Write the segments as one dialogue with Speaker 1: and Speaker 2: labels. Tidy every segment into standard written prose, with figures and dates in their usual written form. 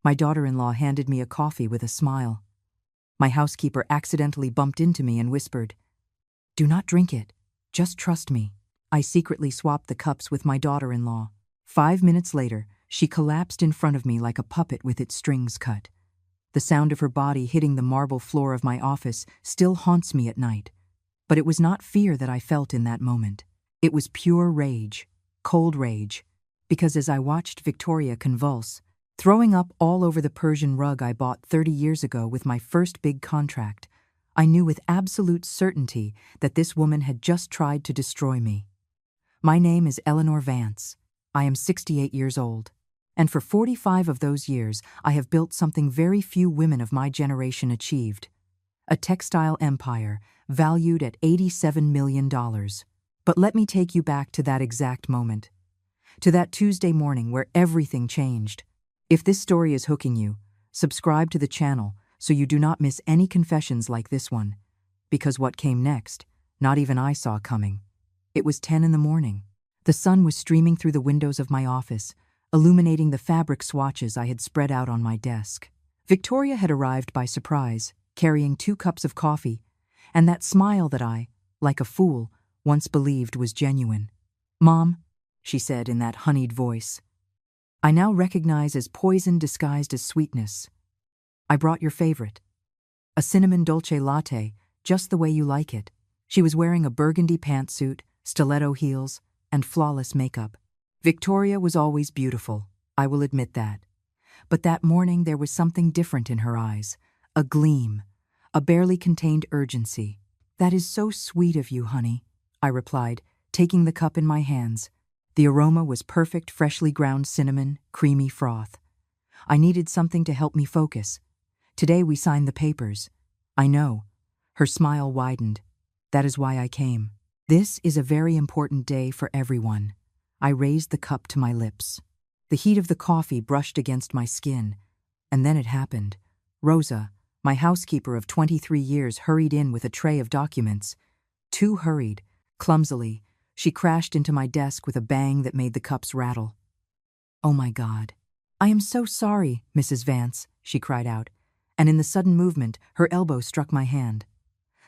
Speaker 1: My daughter-in-law handed me a coffee with a smile. My housekeeper accidentally bumped into me and whispered, "Do not drink it. Just trust me." I secretly swapped the cups with my daughter-in-law. 5 minutes later, she collapsed in front of me like a puppet with its strings cut. The sound of her body hitting the marble floor of my office still haunts me at night. But it was not fear that I felt in that moment. It was pure rage, cold rage, because as I watched Victoria convulse, throwing up all over the Persian rug I bought 30 years ago with my first big contract, I knew with absolute certainty that this woman had just tried to destroy me. My name is Eleanor Vance. I am 68 years old. And for 45 of those years, I have built something very few women of my generation achieved: a textile empire valued at $87 million. But let me take you back to that exact moment, to that Tuesday morning where everything changed. If this story is hooking you, subscribe to the channel so you do not miss any confessions like this one, because what came next, not even I saw coming. It was 10 in the morning. The sun was streaming through the windows of my office, illuminating the fabric swatches I had spread out on my desk. Victoria had arrived by surprise, carrying 2 cups of coffee, and that smile that I, like a fool, once believed was genuine. "Mom," she said in that honeyed voice, "I now recognize as poison disguised as sweetness. I brought your favorite. A cinnamon dolce latte, just the way you like it." She was wearing a burgundy pantsuit, stiletto heels, and flawless makeup. Victoria was always beautiful, I will admit that. But that morning there was something different in her eyes, a gleam, a barely contained urgency. "That is so sweet of you, honey," I replied, taking the cup in my hands. The aroma was perfect, freshly ground cinnamon, creamy froth. I needed something to help me focus. "Today we signed the papers." "I know." Her smile widened. "That is why I came. This is a very important day for everyone." I raised the cup to my lips. The heat of the coffee brushed against my skin, and then it happened. Rosa, my housekeeper of 23 years, hurried in with a tray of documents. Too hurried. Clumsily, she crashed into my desk with a bang that made the cups rattle. "Oh my God. I am so sorry, Mrs. Vance," she cried out, and in the sudden movement, her elbow struck my hand.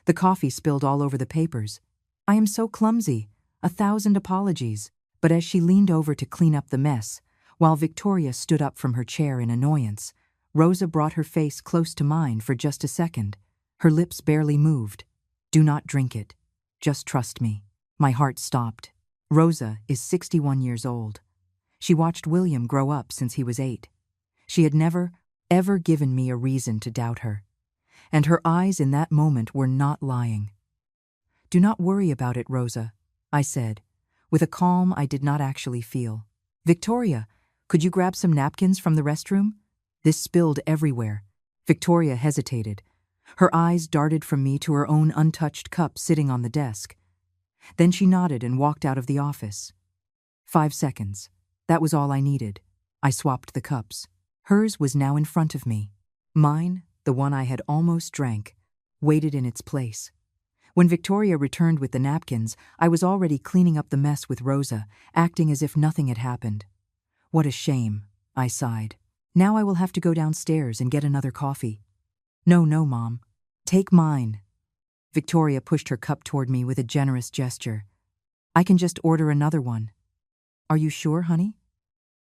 Speaker 1: The coffee spilled all over the papers. "I am so clumsy. 1,000 apologies." But as she leaned over to clean up the mess, while Victoria stood up from her chair in annoyance, Rosa brought her face close to mine for just a second. Her lips barely moved. "Do not drink it. Just trust me." My heart stopped. Rosa is 61 years old. She watched William grow up since he was 8. She had never, ever given me a reason to doubt her. And her eyes in that moment were not lying. "Do not worry about it, Rosa," I said, with a calm I did not actually feel. "Victoria, could you grab some napkins from the restroom? This spilled everywhere." Victoria hesitated. Her eyes darted from me to her own untouched cup sitting on the desk. Then she nodded and walked out of the office. 5 seconds. That was all I needed. I swapped the cups. Hers was now in front of me. Mine, the one I had almost drank, waited in its place. When Victoria returned with the napkins, I was already cleaning up the mess with Rosa, acting as if nothing had happened. "What a shame," I sighed. "Now I will have to go downstairs and get another coffee." "No, Mom. Take mine." Victoria pushed her cup toward me with a generous gesture. "I can just order another one." "Are you sure, honey?"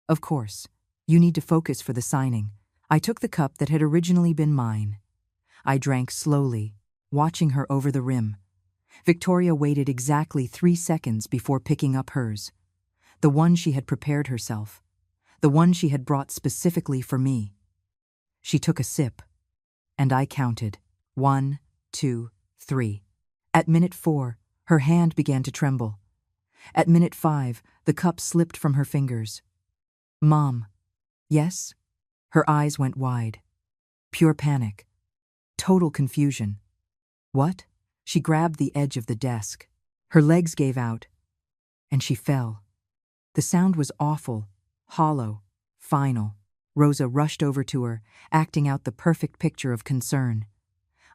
Speaker 1: "Of course. You need to focus for the signing." I took the cup that had originally been mine. I drank slowly, watching her over the rim. Victoria waited exactly 3 seconds before picking up hers. The one she had prepared herself. The one she had brought specifically for me. She took a sip, and I counted. 1, 2, 3. At minute 4, her hand began to tremble. At minute 5, the cup slipped from her fingers. "Mom." "Yes?" Her eyes went wide. Pure panic. Total confusion. "What?" She grabbed the edge of the desk. Her legs gave out, and she fell. The sound was awful, hollow, final. Rosa rushed over to her, acting out the perfect picture of concern.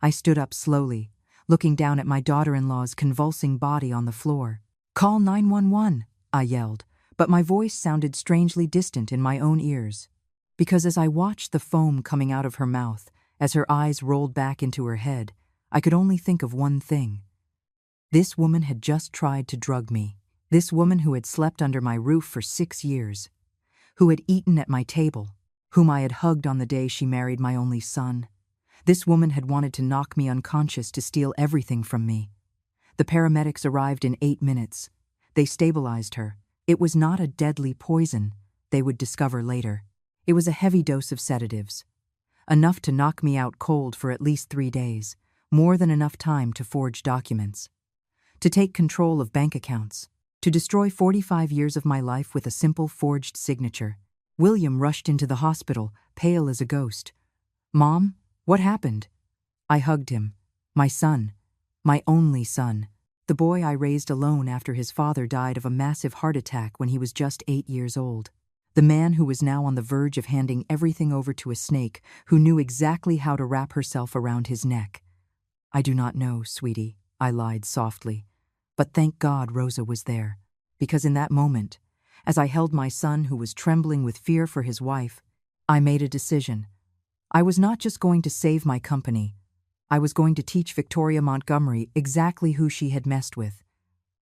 Speaker 1: I stood up slowly, looking down at my daughter-in-law's convulsing body on the floor. "Call 911, I yelled, but my voice sounded strangely distant in my own ears. Because as I watched the foam coming out of her mouth, as her eyes rolled back into her head, I could only think of one thing. This woman had just tried to drug me. This woman who had slept under my roof for 6 years, who had eaten at my table, whom I had hugged on the day she married my only son. This woman had wanted to knock me unconscious to steal everything from me. The paramedics arrived in 8 minutes. They stabilized her. It was not a deadly poison, they would discover later. It was a heavy dose of sedatives. Enough to knock me out cold for at least 3 days, more than enough time to forge documents, to take control of bank accounts, to destroy 45 years of my life with a simple forged signature. William rushed into the hospital, pale as a ghost. "Mom, what happened?" I hugged him. My son. My only son. The boy I raised alone after his father died of a massive heart attack when he was just 8 years old. The man who was now on the verge of handing everything over to a snake who knew exactly how to wrap herself around his neck. "I do not know, sweetie," I lied softly. But thank God Rosa was there, because in that moment, as I held my son who was trembling with fear for his wife, I made a decision. I was not just going to save my company. I was going to teach Victoria Montgomery exactly who she had messed with.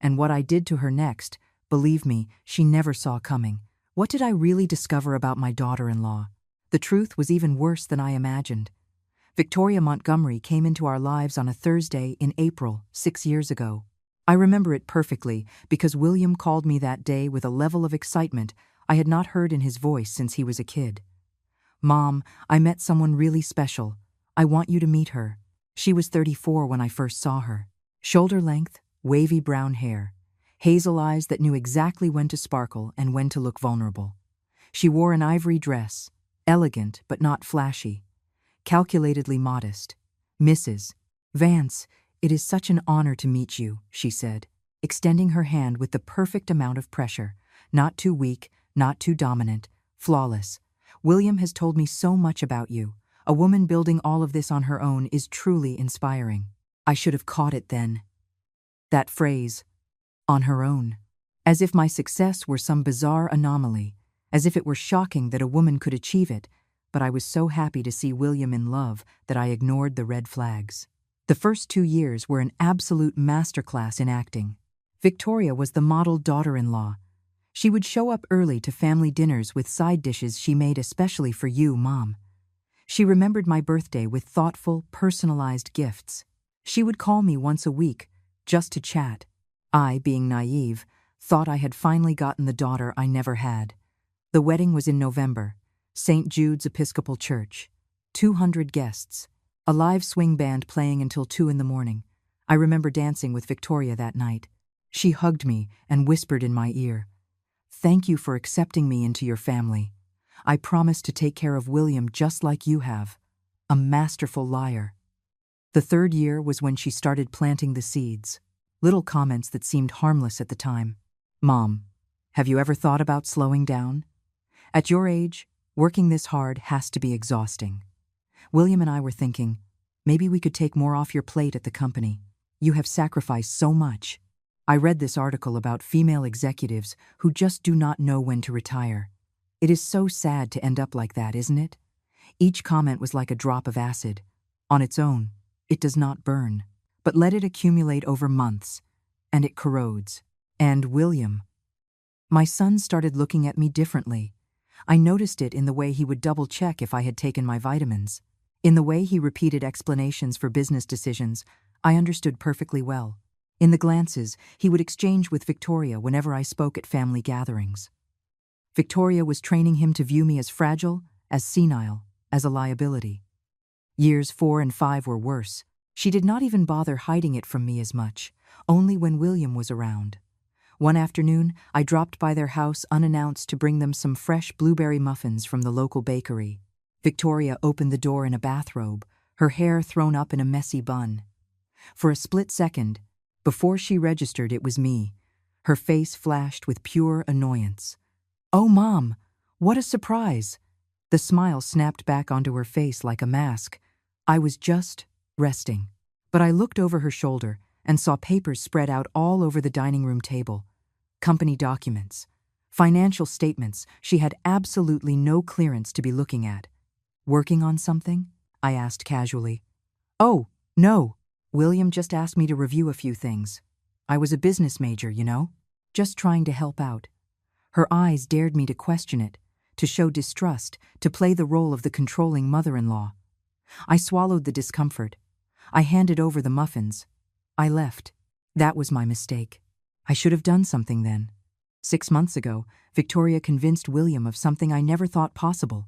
Speaker 1: And what I did to her next, believe me, she never saw coming. What did I really discover about my daughter-in-law? The truth was even worse than I imagined. Victoria Montgomery came into our lives on a Thursday in April, 6 years ago. I remember it perfectly because William called me that day with a level of excitement I had not heard in his voice since he was a kid. "Mom, I met someone really special. I want you to meet her." She was 34 when I first saw her. Shoulder length, wavy brown hair, hazel eyes that knew exactly when to sparkle and when to look vulnerable. She wore an ivory dress, elegant but not flashy, calculatedly modest. "Mrs. Vance, it is such an honor to meet you," she said, extending her hand with the perfect amount of pressure, not too weak, not too dominant, flawless. "William has told me so much about you. A woman building all of this on her own is truly inspiring." I should have caught it then. That phrase, "on her own," as if my success were some bizarre anomaly, as if it were shocking that a woman could achieve it, but I was so happy to see William in love that I ignored the red flags. The first 2 years were an absolute masterclass in acting. Victoria was the model daughter-in-law. She would show up early to family dinners with side dishes she made especially for you, Mom. She remembered my birthday with thoughtful, personalized gifts. She would call me once a week, just to chat. I, being naive, thought I had finally gotten the daughter I never had. The wedding was in November, St. Jude's Episcopal Church. 200 guests. A live swing band playing until 2 in the morning. I remember dancing with Victoria that night. She hugged me and whispered in my ear, "Thank you for accepting me into your family. I promise to take care of William just like you have." A masterful liar. The 3rd year was when she started planting the seeds. Little comments that seemed harmless at the time. "Mom, have you ever thought about slowing down? At your age, working this hard has to be exhausting." William and I were thinking, maybe we could take more off your plate at the company. You have sacrificed so much. I read this article about female executives who just do not know when to retire. It is so sad to end up like that, isn't it? Each comment was like a drop of acid. On its own, it does not burn, but let it accumulate over months, and it corrodes. And William. My son started looking at me differently. I noticed it in the way he would double-check if I had taken my vitamins. In the way he repeated explanations for business decisions, I understood perfectly well. In the glances he would exchange with Victoria whenever I spoke at family gatherings. Victoria was training him to view me as fragile, as senile, as a liability. Years 4 and 5 were worse. She did not even bother hiding it from me as much, only when William was around. One afternoon, I dropped by their house unannounced to bring them some fresh blueberry muffins from the local bakery. Victoria opened the door in a bathrobe, her hair thrown up in a messy bun. For a split second, before she registered it was me, her face flashed with pure annoyance. "Oh, Mom, what a surprise!" The smile snapped back onto her face like a mask. I was just resting. But I looked over her shoulder and saw papers spread out all over the dining room table. Company documents. Financial statements she had absolutely no clearance to be looking at. Working on something? I asked casually. Oh, no. William just asked me to review a few things. I was a business major, you know? Just trying to help out. Her eyes dared me to question it, to show distrust, to play the role of the controlling mother-in-law. I swallowed the discomfort. I handed over the muffins. I left. That was my mistake. I should have done something then. 6 months ago, Victoria convinced William of something I never thought possible,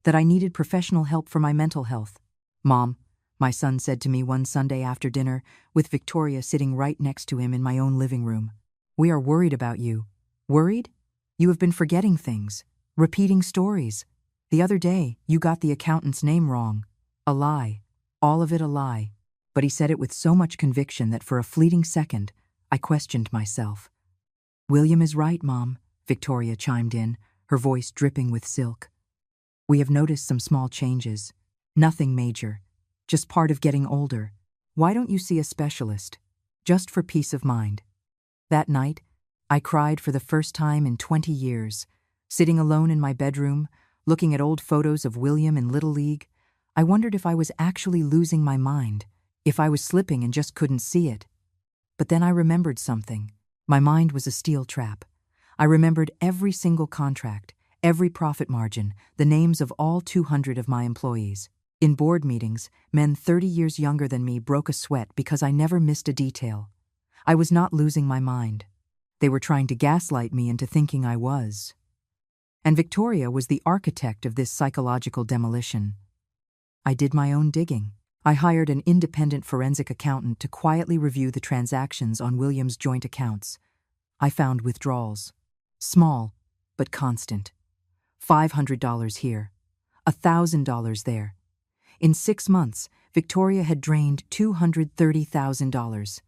Speaker 1: that I needed professional help for my mental health. Mom, my son said to me one Sunday after dinner, with Victoria sitting right next to him in my own living room. We are worried about you. Worried? You have been forgetting things, repeating stories. The other day, you got the accountant's name wrong. A lie. All of it a lie. But he said it with so much conviction that for a fleeting second, I questioned myself. William is right, Mom, Victoria chimed in, her voice dripping with silk. We have noticed some small changes. Nothing major. Just part of getting older. Why don't you see a specialist? Just for peace of mind. That night, I cried for the first time in 20 years. Sitting alone in my bedroom, looking at old photos of William in Little League, I wondered if I was actually losing my mind, if I was slipping and just couldn't see it. But then I remembered something. My mind was a steel trap. I remembered every single contract, every profit margin, the names of all 200 of my employees. In board meetings, men 30 years younger than me broke a sweat because I never missed a detail. I was not losing my mind. They were trying to gaslight me into thinking I was. And Victoria was the architect of this psychological demolition. I did my own digging. I hired an independent forensic accountant to quietly review the transactions on William's joint accounts. I found withdrawals. Small, but constant. $500 here. $1,000 there. In 6 months, Victoria had drained $230,000.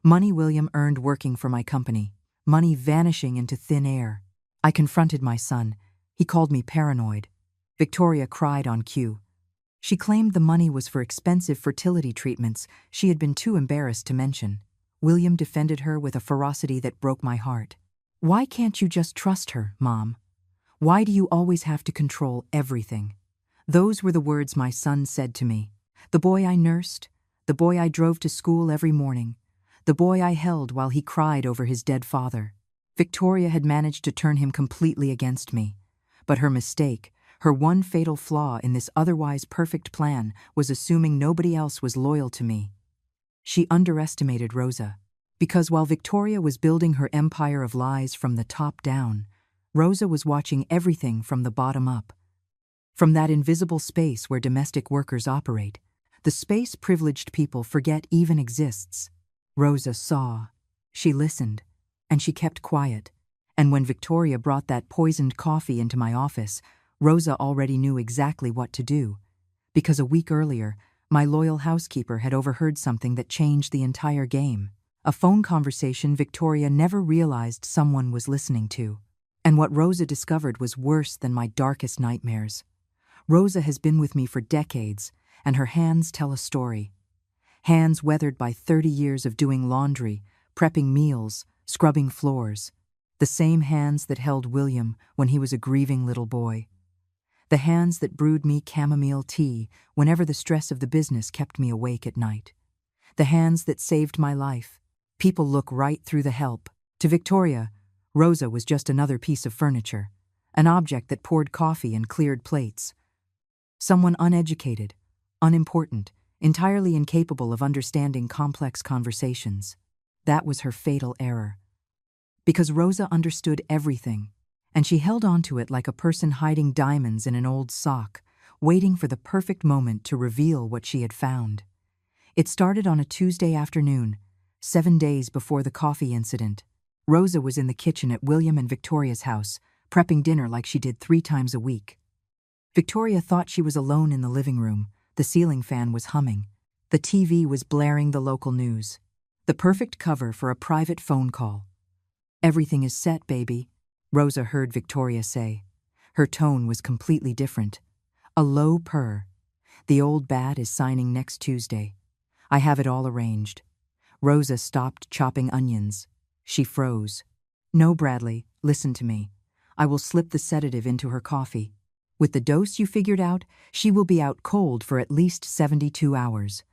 Speaker 1: Money William earned working for my company. Money vanishing into thin air. I confronted my son. He called me paranoid. Victoria cried on cue. She claimed the money was for expensive fertility treatments she had been too embarrassed to mention. William defended her with a ferocity that broke my heart. Why can't you just trust her, Mom? Why do you always have to control everything? Those were the words my son said to me. The boy I nursed, the boy I drove to school every morning, the boy I held while he cried over his dead father. Victoria had managed to turn him completely against me. But her mistake, her one fatal flaw in this otherwise perfect plan, was assuming nobody else was loyal to me. She underestimated Rosa. Because while Victoria was building her empire of lies from the top down, Rosa was watching everything from the bottom up. From that invisible space where domestic workers operate, the space privileged people forget even exists. Rosa saw, she listened, and she kept quiet. And when Victoria brought that poisoned coffee into my office, Rosa already knew exactly what to do. Because a week earlier, my loyal housekeeper had overheard something that changed the entire game. A phone conversation Victoria never realized someone was listening to. And what Rosa discovered was worse than my darkest nightmares. Rosa has been with me for decades, and her hands tell a story. Hands weathered by 30 years of doing laundry, prepping meals, scrubbing floors. The same hands that held William when he was a grieving little boy. The hands that brewed me chamomile tea whenever the stress of the business kept me awake at night. The hands that saved my life. People look right through the help. To Victoria, Rosa was just another piece of furniture, an object that poured coffee and cleared plates. Someone uneducated, unimportant, entirely incapable of understanding complex conversations. That was her fatal error. Because Rosa understood everything, and she held on to it like a person hiding diamonds in an old sock, waiting for the perfect moment to reveal what she had found. It started on a Tuesday afternoon, 7 days before the coffee incident. Rosa was in the kitchen at William and Victoria's house, prepping dinner like she did 3 times a week. Victoria thought she was alone in the living room. The ceiling fan was humming. The TV was blaring the local news. The perfect cover for a private phone call. "Everything is set, baby," Rosa heard Victoria say. Her tone was completely different. A low purr. "The old bat is signing next Tuesday. I have it all arranged." Rosa stopped chopping onions. She froze. No, Bradley, listen to me. I will slip the sedative into her coffee. With the dose you figured out, she will be out cold for at least 72 hours.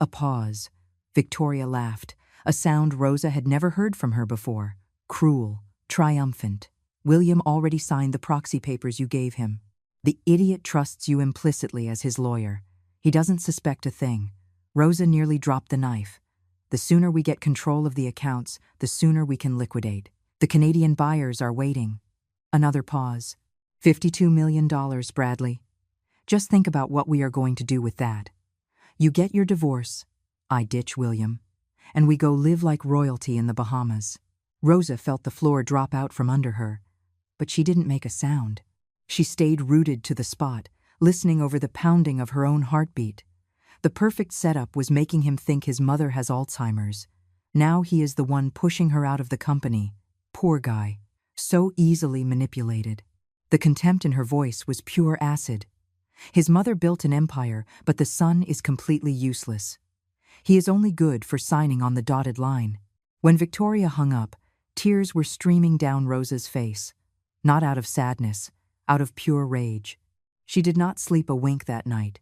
Speaker 1: A pause. Victoria laughed, a sound Rosa had never heard from her before. Cruel, triumphant. William already signed the proxy papers you gave him. The idiot trusts you implicitly as his lawyer. He doesn't suspect a thing. Rosa nearly dropped the knife. The sooner we get control of the accounts, the sooner we can liquidate. The Canadian buyers are waiting. Another pause. $52 million, Bradley. Just think about what we are going to do with that. You get your divorce. I ditch William. And we go live like royalty in the Bahamas. Rosa felt the floor drop out from under her, but she didn't make a sound. She stayed rooted to the spot, listening over the pounding of her own heartbeat. The perfect setup was making him think his mother has Alzheimer's. Now he is the one pushing her out of the company. Poor guy. So easily manipulated. The contempt in her voice was pure acid. His mother built an empire, but the son is completely useless. He is only good for signing on the dotted line. When Victoria hung up, tears were streaming down Rosa's face. Not out of sadness, out of pure rage. She did not sleep a wink that night.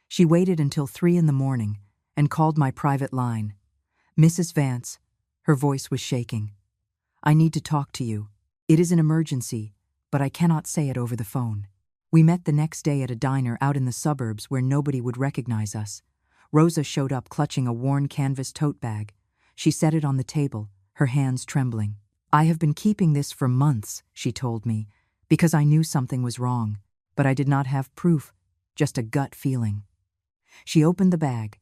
Speaker 1: She waited until 3 a.m. and called my private line. Mrs. Vance, her voice was shaking. I need to talk to you. It is an emergency, but I cannot say it over the phone. We met the next day at a diner out in the suburbs where nobody would recognize us. Rosa showed up clutching a worn canvas tote bag. She set it on the table, her hands trembling. I have been keeping this for months, she told me, because I knew something was wrong, but I did not have proof, just a gut feeling. She opened the bag.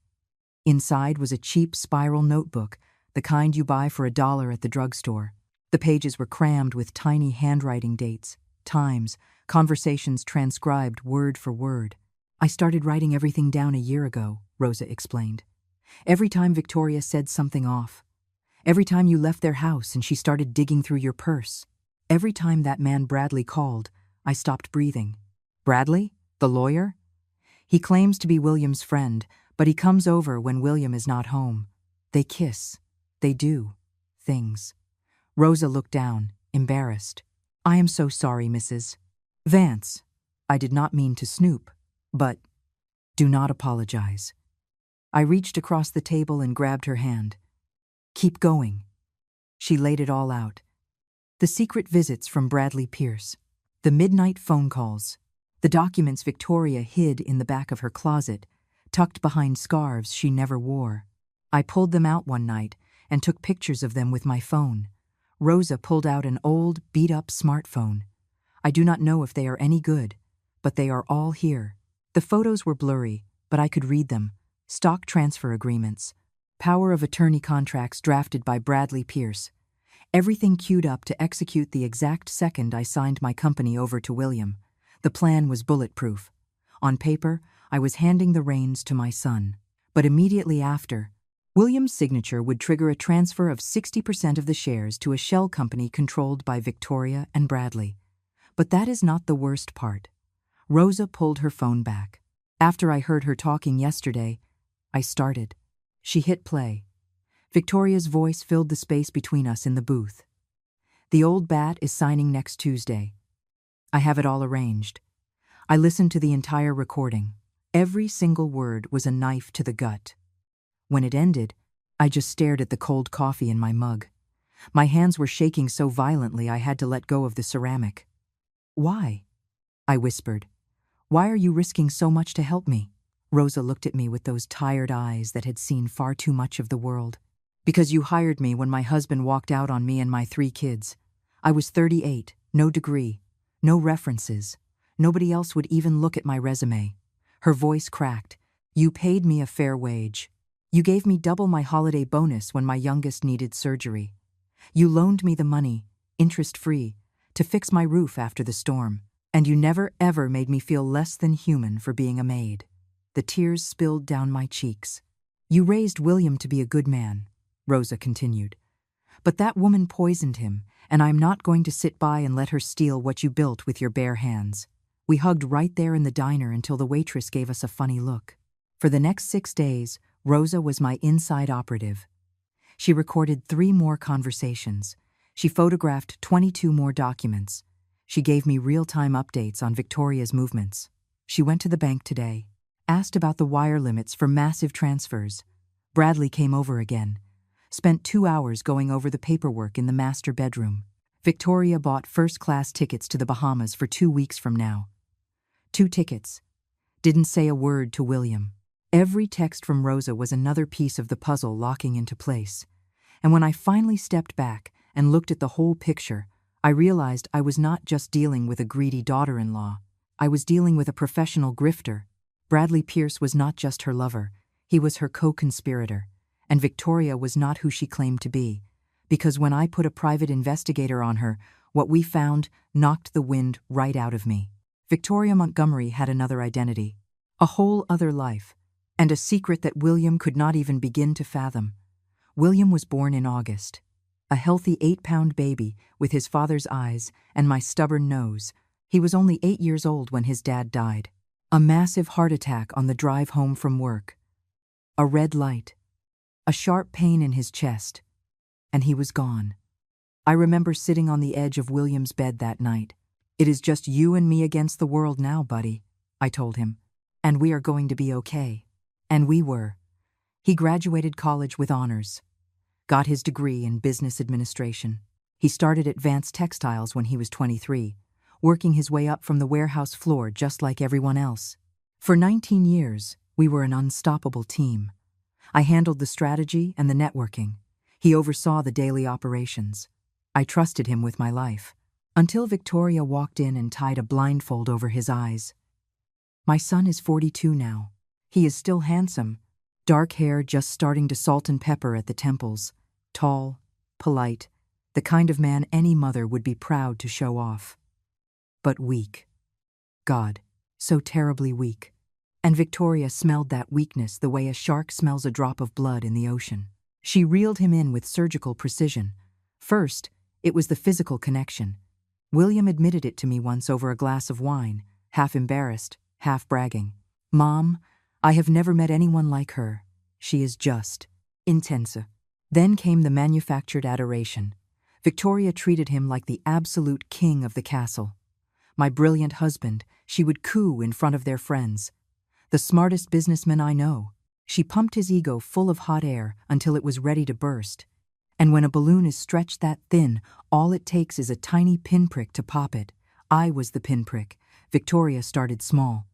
Speaker 1: Inside was a cheap spiral notebook, the kind you buy for $1 at the drugstore. The pages were crammed with tiny handwriting dates, times, conversations transcribed word for word. I started writing everything down a year ago, Rosa explained. Every time Victoria said something off. Every time you left their house and she started digging through your purse. Every time that man Bradley called, I stopped breathing. Bradley? The lawyer? He claims to be William's friend, but he comes over when William is not home. They kiss. They do. Things. Rosa looked down, embarrassed. I am so sorry, Mrs. Vance. I did not mean to snoop, but do not apologize. I reached across the table and grabbed her hand. Keep going. She laid it all out. The secret visits from Bradley Pierce. The midnight phone calls. The documents Victoria hid in the back of her closet, tucked behind scarves she never wore. I pulled them out one night and took pictures of them with my phone. Rosa pulled out an old, beat-up smartphone. I do not know if they are any good, but they are all here. The photos were blurry, but I could read them. Stock transfer agreements. Power of attorney contracts drafted by Bradley Pierce. Everything queued up to execute the exact second I signed my company over to William. The plan was bulletproof. On paper, I was handing the reins to my son. But immediately after, William's signature would trigger a transfer of 60% of the shares to a shell company controlled by Victoria and Bradley. But that is not the worst part. Rosa pulled her phone back. After I heard her talking yesterday, I started. She hit play. Victoria's voice filled the space between us in the booth. The old bat is signing next Tuesday. I have it all arranged. I listened to the entire recording. Every single word was a knife to the gut. When it ended, I just stared at the cold coffee in my mug. My hands were shaking so violently I had to let go of the ceramic. Why? I whispered. Why are you risking so much to help me? Rosa looked at me with those tired eyes that had seen far too much of the world. Because you hired me when my husband walked out on me and my 3 kids. I was 38, no degree, no references. Nobody else would even look at my resume. Her voice cracked. You paid me a fair wage. You gave me double my holiday bonus when my youngest needed surgery. You loaned me the money, interest-free, to fix my roof after the storm. And you never ever made me feel less than human for being a maid. The tears spilled down my cheeks. You raised William to be a good man, Rosa continued. But that woman poisoned him, and I'm not going to sit by and let her steal what you built with your bare hands. We hugged right there in the diner until the waitress gave us a funny look. For the next 6 days, Rosa was my inside operative. She recorded 3 more conversations. She photographed 22 more documents. She gave me real-time updates on Victoria's movements. She went to the bank today, asked about the wire limits for massive transfers. Bradley came over again, spent 2 hours going over the paperwork in the master bedroom. Victoria bought first-class tickets to the Bahamas for 2 weeks from now. 2 tickets. Didn't say a word to William. Every text from Rosa was another piece of the puzzle locking into place. And when I finally stepped back and looked at the whole picture, I realized I was not just dealing with a greedy daughter-in-law. I was dealing with a professional grifter. Bradley Pierce was not just her lover, he was her co-conspirator. And Victoria was not who she claimed to be. Because when I put a private investigator on her, what we found knocked the wind right out of me. Victoria Montgomery had another identity, a whole other life, and a secret that William could not even begin to fathom. William was born in August, a healthy 8-pound baby with his father's eyes and my stubborn nose. He was only 8 years old when his dad died. A massive heart attack on the drive home from work. A red light. A sharp pain in his chest. And he was gone. I remember sitting on the edge of William's bed that night. "It is just you and me against the world now, buddy," I told him. "And we are going to be okay." And we were. He graduated college with honors. Got his degree in business administration. He started at Vance Textiles when he was 23, working his way up from the warehouse floor just like everyone else. For 19 years, we were an unstoppable team. I handled the strategy and the networking. He oversaw the daily operations. I trusted him with my life. Until Victoria walked in and tied a blindfold over his eyes. My son is 42 now. He is still handsome, dark hair just starting to salt and pepper at the temples, tall, polite, the kind of man any mother would be proud to show off. But weak. God, so terribly weak. And Victoria smelled that weakness the way a shark smells a drop of blood in the ocean. She reeled him in with surgical precision. First, it was the physical connection. William admitted it to me once over a glass of wine, half embarrassed, half bragging. "Mom, I have never met anyone like her. She is just intense." Then came the manufactured adoration. Victoria treated him like the absolute king of the castle. My brilliant husband, she would coo in front of their friends. The smartest businessman I know. She pumped his ego full of hot air until it was ready to burst. And when a balloon is stretched that thin, all it takes is a tiny pinprick to pop it. I was the pinprick. Victoria started small.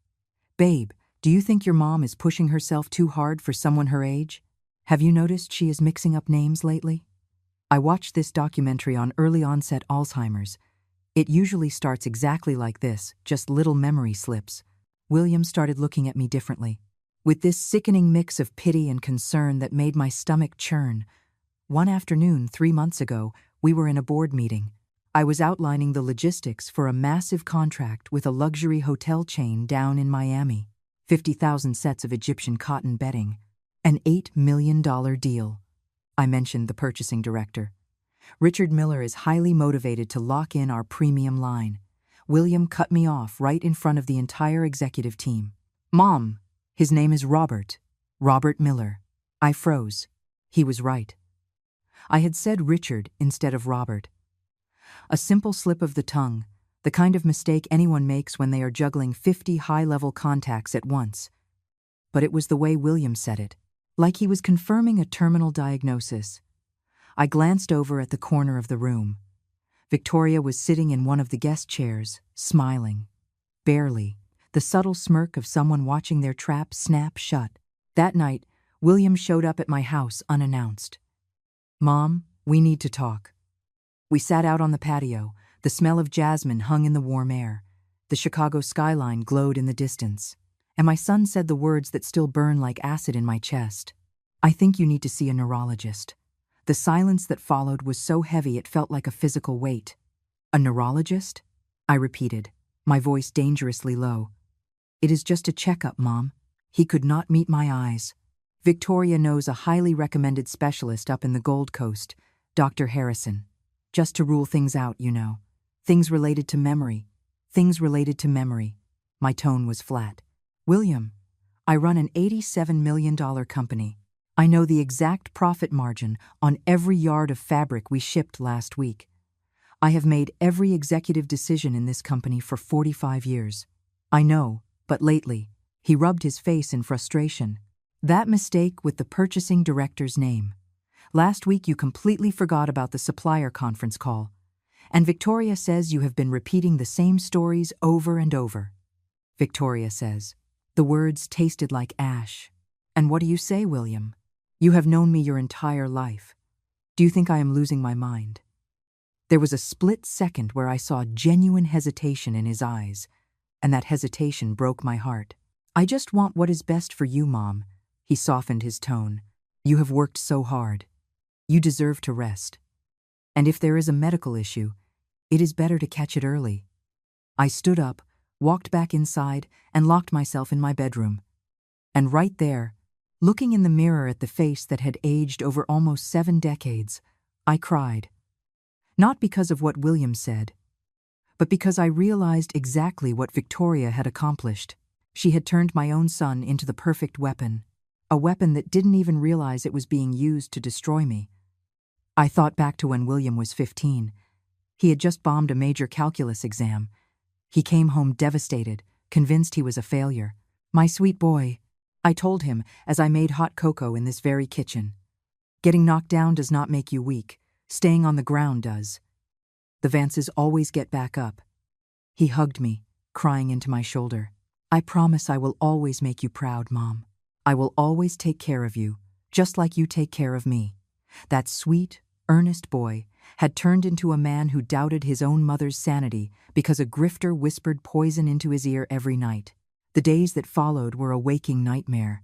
Speaker 1: "Babe, do you think your mom is pushing herself too hard for someone her age? Have you noticed she is mixing up names lately?" I watched this documentary on early onset Alzheimer's. It usually starts exactly like this, just little memory slips. William started looking at me differently, with this sickening mix of pity and concern that made my stomach churn. One afternoon, 3 months ago, we were in a board meeting. I was outlining the logistics for a massive contract with a luxury hotel chain down in Miami. 50,000 sets of Egyptian cotton bedding. An $8 million deal. I mentioned the purchasing director. Richard Miller is highly motivated to lock in our premium line. William cut me off right in front of the entire executive team. "Mom, his name is Robert. Robert Miller." I froze. He was right. I had said Richard instead of Robert. A simple slip of the tongue, the kind of mistake anyone makes when they are juggling 50 high-level contacts at once. But it was the way William said it, like he was confirming a terminal diagnosis. I glanced over at the corner of the room. Victoria was sitting in one of the guest chairs, smiling. Barely, the subtle smirk of someone watching their trap snap shut. That night, William showed up at my house unannounced. "Mom, we need to talk." We sat out on the patio. The smell of jasmine hung in the warm air. The Chicago skyline glowed in the distance. And my son said the words that still burn like acid in my chest. "I think you need to see a neurologist." The silence that followed was so heavy it felt like a physical weight. "A neurologist?" I repeated, my voice dangerously low. "It is just a checkup, Mom." He could not meet my eyes. "Victoria knows a highly recommended specialist up in the Gold Coast, Dr. Harrison. Just to rule things out, you know. Things related to memory. Things related to memory." My tone was flat. "William, I run an $87 million company. I know the exact profit margin on every yard of fabric we shipped last week. I have made every executive decision in this company for 45 years. I know, but lately, he rubbed his face in frustration. That mistake with the purchasing director's name. Last week you completely forgot about the supplier conference call. And Victoria says you have been repeating the same stories over and over. Victoria says. The words tasted like ash. And what do you say, William? You have known me your entire life. Do you think I am losing my mind? There was a split second where I saw genuine hesitation in his eyes, and that hesitation broke my heart. I just want what is best for you, Mom. He softened his tone. You have worked so hard. You deserve to rest. And if there is a medical issue, it is better to catch it early. I stood up, walked back inside, and locked myself in my bedroom. And right there, looking in the mirror at the face that had aged over almost 7 decades, I cried. Not because of what William said, but because I realized exactly what Victoria had accomplished. She had turned my own son into the perfect weapon, a weapon that didn't even realize it was being used to destroy me. I thought back to when William was 15. He had just bombed a major calculus exam. He came home devastated, convinced he was a failure. My sweet boy, I told him as I made hot cocoa in this very kitchen. Getting knocked down does not make you weak. Staying on the ground does. The Vances always get back up. He hugged me, crying into my shoulder. I promise I will always make you proud, Mom. I will always take care of you, just like you take care of me. That sweet, earnest boy had turned into a man who doubted his own mother's sanity because a grifter whispered poison into his ear every night. The days that followed were a waking nightmare.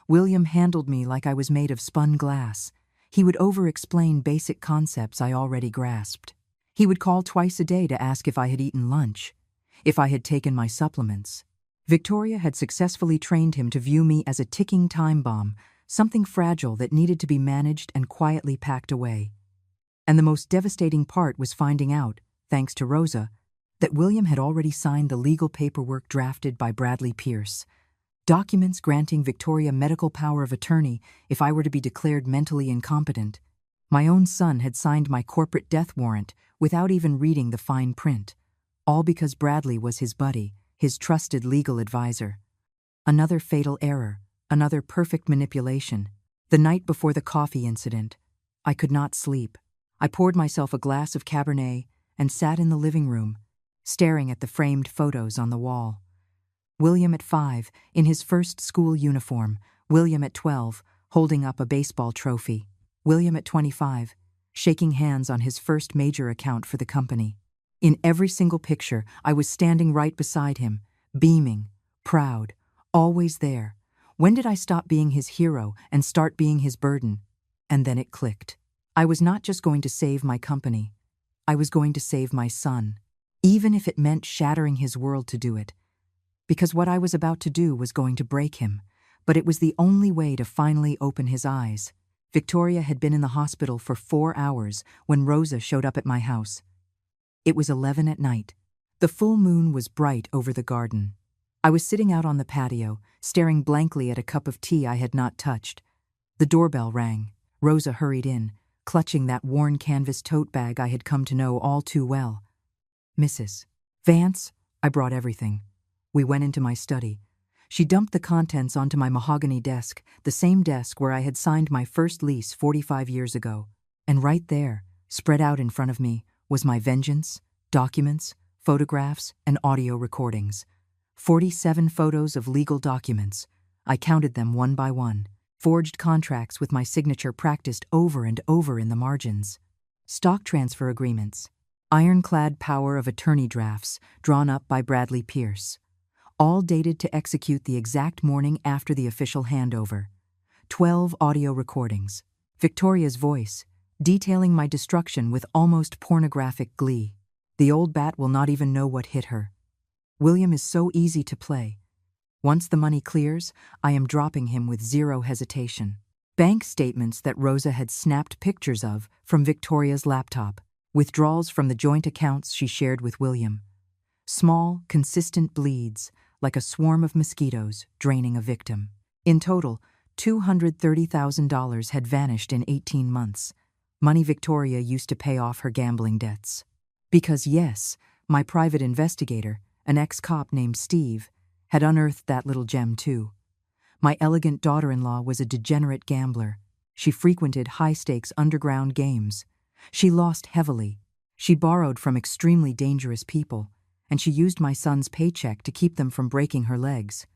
Speaker 1: William handled me like I was made of spun glass. He would over-explain basic concepts I already grasped. He would call twice a day to ask if I had eaten lunch, if I had taken my supplements. Victoria had successfully trained him to view me as a ticking time bomb, something fragile that needed to be managed and quietly packed away. And the most devastating part was finding out, thanks to Rosa, that William had already signed the legal paperwork drafted by Bradley Pierce. Documents granting Victoria medical power of attorney if I were to be declared mentally incompetent. My own son had signed my corporate death warrant without even reading the fine print, all because Bradley was his buddy, his trusted legal advisor. Another fatal error, another perfect manipulation. The night before the coffee incident, I could not sleep. I poured myself a glass of Cabernet and sat in the living room, staring at the framed photos on the wall. William at 5, in his first school uniform. William at 12, holding up a baseball trophy. William at 25, shaking hands on his first major account for the company. In every single picture, I was standing right beside him, beaming, proud, always there. When did I stop being his hero and start being his burden? And then it clicked. I was not just going to save my company. I was going to save my son, even if it meant shattering his world to do it. Because what I was about to do was going to break him, but it was the only way to finally open his eyes. Victoria had been in the hospital for 4 hours when Rosa showed up at my house. It was 11 at night. The full moon was bright over the garden. I was sitting out on the patio, staring blankly at a cup of tea I had not touched. The doorbell rang. Rosa hurried in, clutching that worn canvas tote bag I had come to know all too well. Mrs. Vance, I brought everything. We went into my study. She dumped the contents onto my mahogany desk, the same desk where I had signed my first lease 45 years ago. And right there, spread out in front of me, was my vengeance, documents, photographs, and audio recordings. 47 photos of legal documents. I counted them one by one. Forged contracts with my signature practiced over and over in the margins. Stock transfer agreements. Ironclad power of attorney drafts drawn up by Bradley Pierce. All dated to execute the exact morning after the official handover. 12 audio recordings. Victoria's voice, detailing my destruction with almost pornographic glee. The old bat will not even know what hit her. William is so easy to play. Once the money clears, I am dropping him with zero hesitation. Bank statements that Rosa had snapped pictures of from Victoria's laptop. Withdrawals from the joint accounts she shared with William. Small, consistent bleeds, like a swarm of mosquitoes draining a victim. In total, $230,000 had vanished in 18 months. Money Victoria used to pay off her gambling debts. Because yes, my private investigator, an ex-cop named Steve, had unearthed that little gem too. My elegant daughter-in-law was a degenerate gambler. She frequented high-stakes underground games. She lost heavily. She borrowed from extremely dangerous people, and she used my son's paycheck to keep them from breaking her legs.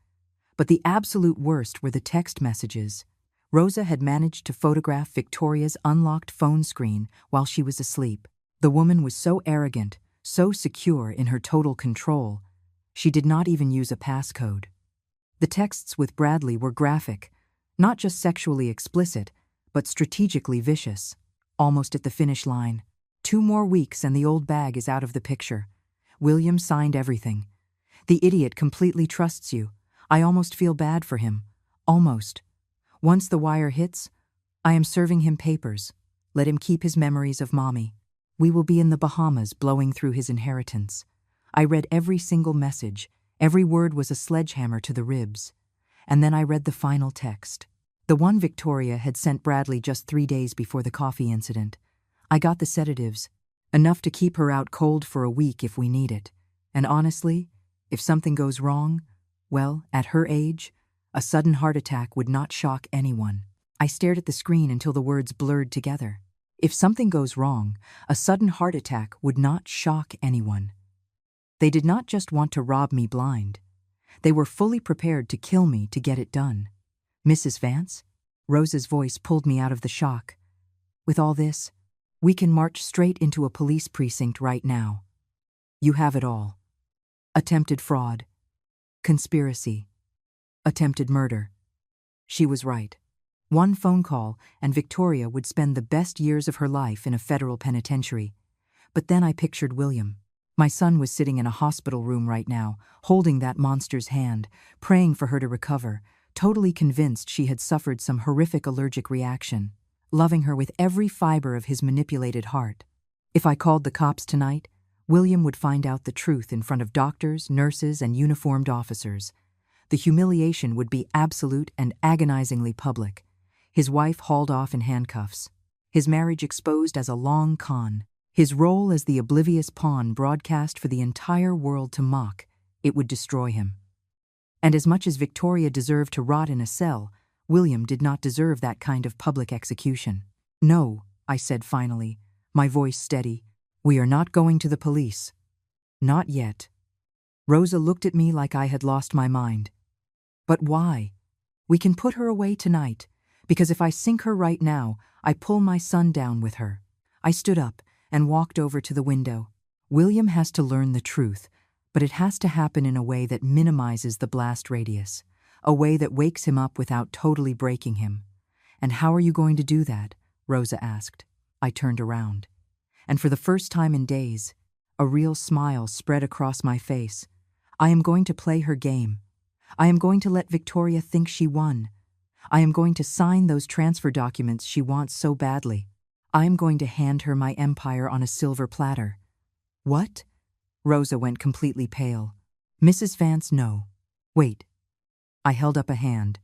Speaker 1: But the absolute worst were the text messages. Rosa had managed to photograph Victoria's unlocked phone screen while she was asleep. The woman was so arrogant, so secure in her total control, she did not even use a passcode. The texts with Bradley were graphic, not just sexually explicit, but strategically vicious. Almost at the finish line. 2 more weeks and the old bag is out of the picture. William signed everything. The idiot completely trusts you. I almost feel bad for him. Almost. Once the wire hits, I am serving him papers. Let him keep his memories of Mommy. We will be in the Bahamas blowing through his inheritance. I read every single message. Every word was a sledgehammer to the ribs. And then I read the final text. The one Victoria had sent Bradley just 3 days before the coffee incident. I got the sedatives, enough to keep her out cold for a week if we need it. And honestly, if something goes wrong, well, at her age, a sudden heart attack would not shock anyone. I stared at the screen until the words blurred together. If something goes wrong, a sudden heart attack would not shock anyone. They did not just want to rob me blind. They were fully prepared to kill me to get it done. Mrs. Vance? Rosa's voice pulled me out of the shock. With all this, we can march straight into a police precinct right now. You have it all. Attempted fraud. Conspiracy. Attempted murder. She was right. 1 phone call and Victoria would spend the best years of her life in a federal penitentiary. But then I pictured William. My son was sitting in a hospital room right now, holding that monster's hand, praying for her to recover, totally convinced she had suffered some horrific allergic reaction, loving her with every fiber of his manipulated heart. If I called the cops tonight, William would find out the truth in front of doctors, nurses, and uniformed officers. The humiliation would be absolute and agonizingly public. His wife hauled off in handcuffs. His marriage exposed as a long con. His role as the oblivious pawn broadcast for the entire world to mock. It would destroy him. And as much as Victoria deserved to rot in a cell, William did not deserve that kind of public execution. No, I said finally, my voice steady. We are not going to the police. Not yet. Rosa looked at me like I had lost my mind. But why? We can put her away tonight, because if I sink her right now, I pull my son down with her. I stood up and walked over to the window. William has to learn the truth, but it has to happen in a way that minimizes the blast radius, a way that wakes him up without totally breaking him. And how are you going to do that? Rosa asked. I turned around. And for the first time in days, a real smile spread across my face. I am going to play her game. I am going to let Victoria think she won. I am going to sign those transfer documents she wants so badly. I am going to hand her my empire on a silver platter. What? Rosa went completely pale. Mrs. Vance, no. Wait. I held up a hand.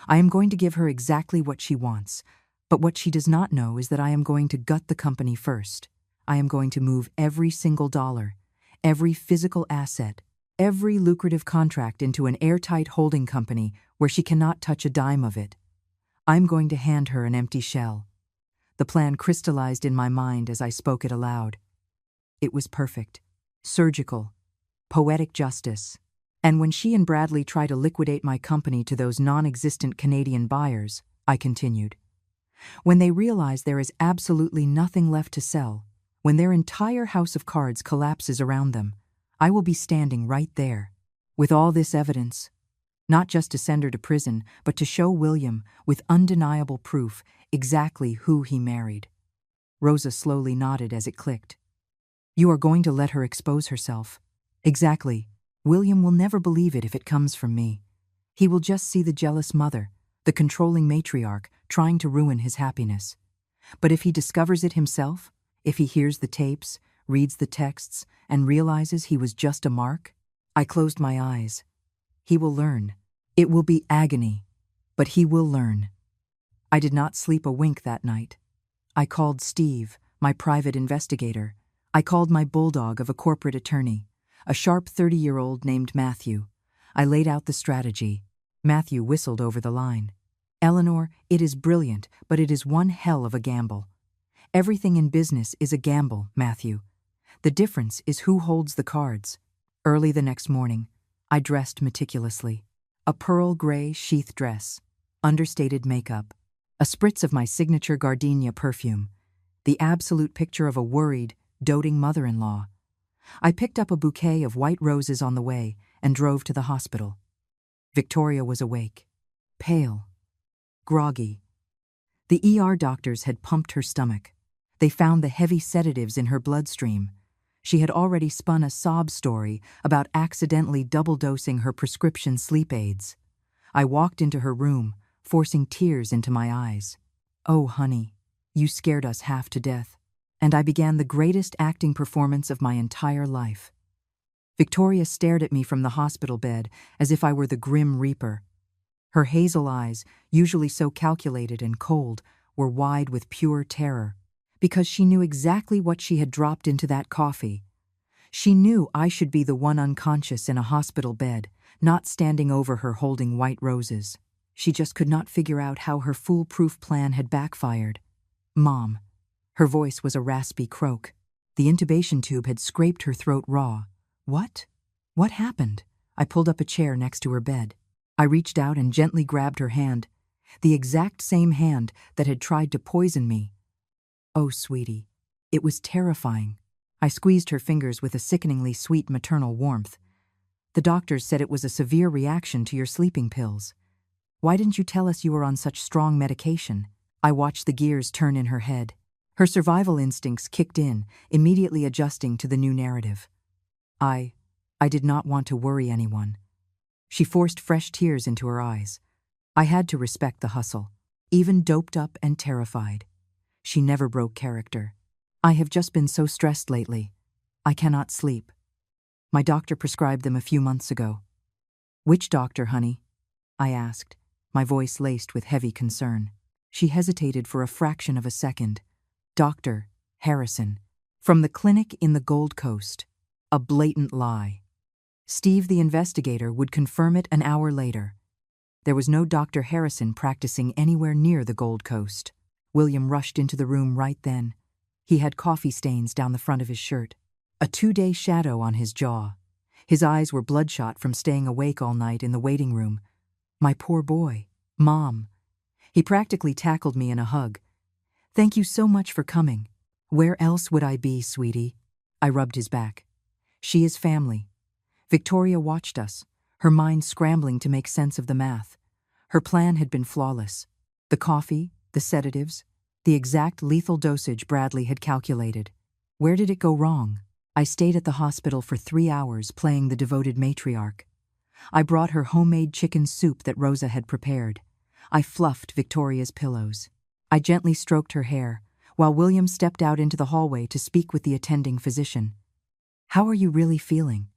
Speaker 1: I am going to give her exactly what she wants, but what she does not know is that I am going to gut the company first. I am going to move every single dollar, every physical asset, every lucrative contract into an airtight holding company where she cannot touch a dime of it. I'm going to hand her an empty shell. The plan crystallized in my mind as I spoke it aloud. It was perfect, surgical, poetic justice. And when she and Bradley try to liquidate my company to those non-existent Canadian buyers, I continued. When they realize there is absolutely nothing left to sell, when their entire house of cards collapses around them, I will be standing right there, with all this evidence, not just to send her to prison, but to show William, with undeniable proof, exactly who he married. Rosa slowly nodded as it clicked. You are going to let her expose herself. Exactly. William will never believe it if it comes from me. He will just see the jealous mother, the controlling matriarch, trying to ruin his happiness. But if he discovers it himself, if he hears the tapes, reads the texts, and realizes he was just a mark, I closed my eyes. He will learn. It will be agony, but he will learn. I did not sleep a wink that night. I called Steve, my private investigator. I called my bulldog of a corporate attorney, a sharp 30-year-old named Matthew. I laid out the strategy. Matthew whistled over the line. Eleanor, it is brilliant, but it is one hell of a gamble. Everything in business is a gamble, Matthew. The difference is who holds the cards. Early the next morning, I dressed meticulously. A pearl gray sheath dress, understated makeup, a spritz of my signature gardenia perfume, the absolute picture of a worried, doting mother-in-law. I picked up a bouquet of white roses on the way and drove to the hospital. Victoria was awake, pale, groggy. The ER doctors had pumped her stomach. They found the heavy sedatives in her bloodstream. She had already spun a sob story about accidentally double-dosing her prescription sleep aids. I walked into her room, forcing tears into my eyes. "Oh, honey, you scared us half to death." And I began the greatest acting performance of my entire life. Victoria stared at me from the hospital bed as if I were the Grim Reaper. Her hazel eyes, usually so calculated and cold, were wide with pure terror, because she knew exactly what she had dropped into that coffee. She knew I should be the one unconscious in a hospital bed, not standing over her holding white roses. She just could not figure out how her foolproof plan had backfired. "Mom." Her voice was a raspy croak. The intubation tube had scraped her throat raw. "What? What happened?" I pulled up a chair next to her bed. I reached out and gently grabbed her hand, the exact same hand that had tried to poison me. "Oh, sweetie." It was terrifying. I squeezed her fingers with a sickeningly sweet maternal warmth. "The doctors said it was a severe reaction to your sleeping pills. Why didn't you tell us you were on such strong medication?" I watched the gears turn in her head. Her survival instincts kicked in, immediately adjusting to the new narrative. I did not want to worry anyone." She forced fresh tears into her eyes. I had to respect the hustle, even doped up and terrified. She never broke character. "I have just been so stressed lately. I cannot sleep. My doctor prescribed them a few months ago." "Which doctor, honey?" I asked, my voice laced with heavy concern. She hesitated for a fraction of a second. "Dr. Harrison, from the clinic in the Gold Coast." A blatant lie. Steve, the investigator, would confirm it an hour later. There was no Dr. Harrison practicing anywhere near the Gold Coast. William rushed into the room right then. He had coffee stains down the front of his shirt, a 2-day shadow on his jaw. His eyes were bloodshot from staying awake all night in the waiting room. "My poor boy. Mom." He practically tackled me in a hug. "Thank you so much for coming. Where else would I be, sweetie?" I rubbed his back. "She is family." Victoria watched us, her mind scrambling to make sense of the math. Her plan had been flawless. The coffee, the sedatives, the exact lethal dosage Bradley had calculated. Where did it go wrong? I stayed at the hospital for 3 hours playing the devoted matriarch. I brought her homemade chicken soup that Rosa had prepared. I fluffed Victoria's pillows. I gently stroked her hair, while William stepped out into the hallway to speak with the attending physician. "How are you really feeling?"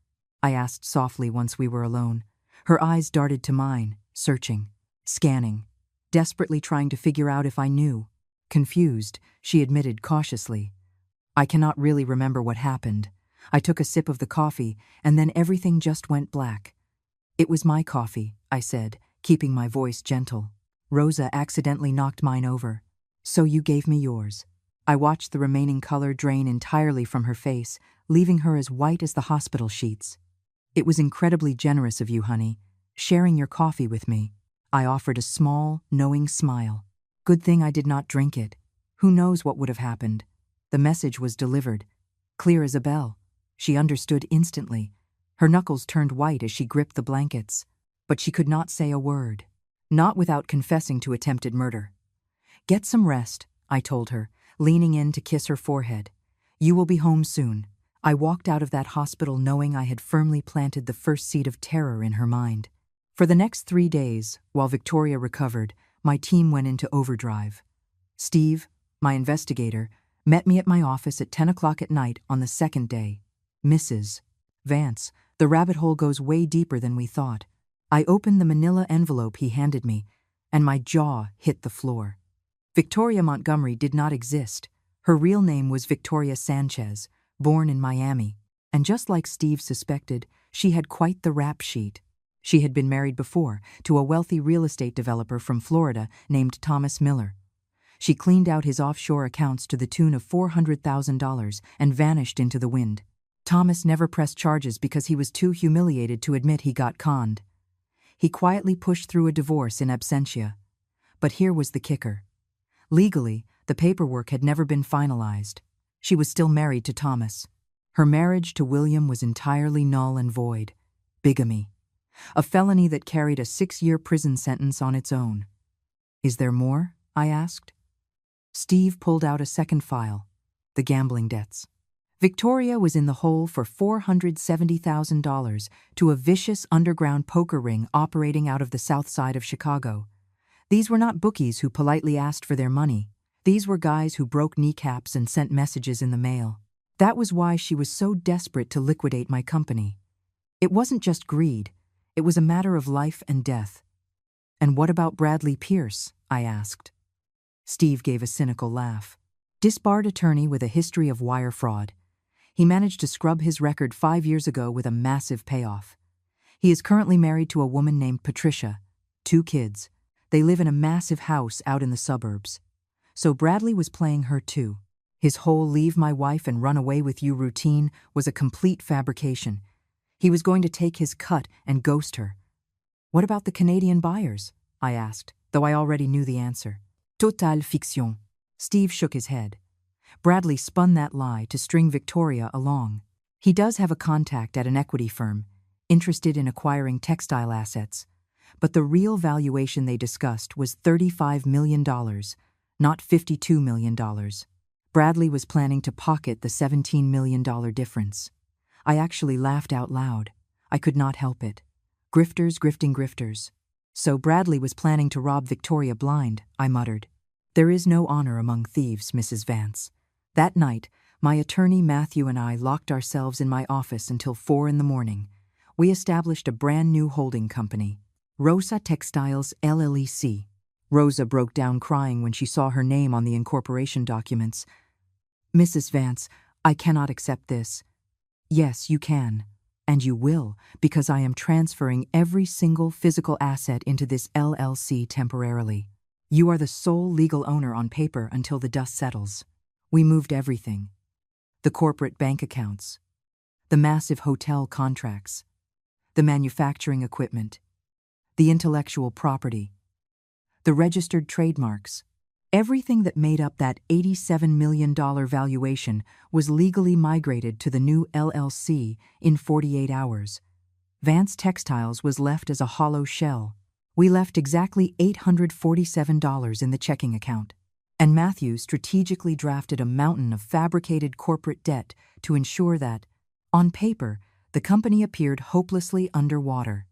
Speaker 1: I asked softly once we were alone. Her eyes darted to mine, searching, scanning, desperately trying to figure out if I knew. Confused, she admitted cautiously. "I cannot really remember what happened. I took a sip of the coffee, and then everything just went black." "It was my coffee," I said, keeping my voice gentle. "Rosa accidentally knocked mine over. So you gave me yours." I watched the remaining color drain entirely from her face, leaving her as white as the hospital sheets. "It was incredibly generous of you, honey, sharing your coffee with me." I offered a small, knowing smile. "Good thing I did not drink it. Who knows what would have happened?" The message was delivered, clear as a bell. She understood instantly. Her knuckles turned white as she gripped the blankets. But she could not say a word. Not without confessing to attempted murder. "Get some rest," I told her, leaning in to kiss her forehead. "You will be home soon." I walked out of that hospital knowing I had firmly planted the first seed of terror in her mind. For the next 3 days, while Victoria recovered, my team went into overdrive. Steve, my investigator, met me at my office at 10 o'clock at night on the second day. "Mrs. Vance, the rabbit hole goes way deeper than we thought." I opened the manila envelope he handed me, and my jaw hit the floor. Victoria Montgomery did not exist. Her real name was Victoria Sanchez, born in Miami. And just like Steve suspected, she had quite the rap sheet. She had been married before, to a wealthy real estate developer from Florida named Thomas Miller. She cleaned out his offshore accounts to the tune of $400,000 and vanished into the wind. Thomas never pressed charges because he was too humiliated to admit he got conned. He quietly pushed through a divorce in absentia. But here was the kicker. Legally, the paperwork had never been finalized. She was still married to Thomas. Her marriage to William was entirely null and void. Bigamy. A felony that carried a 6-year prison sentence on its own. "Is there more?" I asked. Steve pulled out a second file. The gambling debts. Victoria was in the hole for $470,000 to a vicious underground poker ring operating out of the south side of Chicago. These were not bookies who politely asked for their money. These were guys who broke kneecaps and sent messages in the mail. That was why she was so desperate to liquidate my company. It wasn't just greed. It was a matter of life and death. "And what about Bradley Pierce?" I asked. Steve gave a cynical laugh. Disbarred attorney with a history of wire fraud. He managed to scrub his record 5 years ago with a massive payoff. He is currently married to a woman named Patricia. 2 kids. They live in a massive house out in the suburbs. So Bradley was playing her too. His whole leave my wife and run away with you routine was a complete fabrication. He was going to take his cut and ghost her. "What about the Canadian buyers?" I asked, though I already knew the answer. "Total fiction." Steve shook his head. Bradley spun that lie to string Victoria along. He does have a contact at an equity firm, interested in acquiring textile assets, but the real valuation they discussed was $35 million, not $52 million. Bradley was planning to pocket the $17 million difference. I actually laughed out loud. I could not help it. Grifters grifting grifters. "So Bradley was planning to rob Victoria blind," I muttered. "There is no honor among thieves, Mrs. Vance." That night, my attorney Matthew and I locked ourselves in my office until 4 in the morning. We established a brand new holding company, Rosa Textiles LLC. Rosa broke down crying when she saw her name on the incorporation documents. "Mrs. Vance, I cannot accept this." "Yes, you can. And you will, because I am transferring every single physical asset into this LLC temporarily. You are the sole legal owner on paper until the dust settles." We moved everything. The corporate bank accounts, the massive hotel contracts, the manufacturing equipment, the intellectual property, the registered trademarks. Everything that made up that $87 million valuation was legally migrated to the new LLC in 48 hours. Vance Textiles was left as a hollow shell. We left exactly $847 in the checking account. And Matthew strategically drafted a mountain of fabricated corporate debt to ensure that, on paper, the company appeared hopelessly underwater.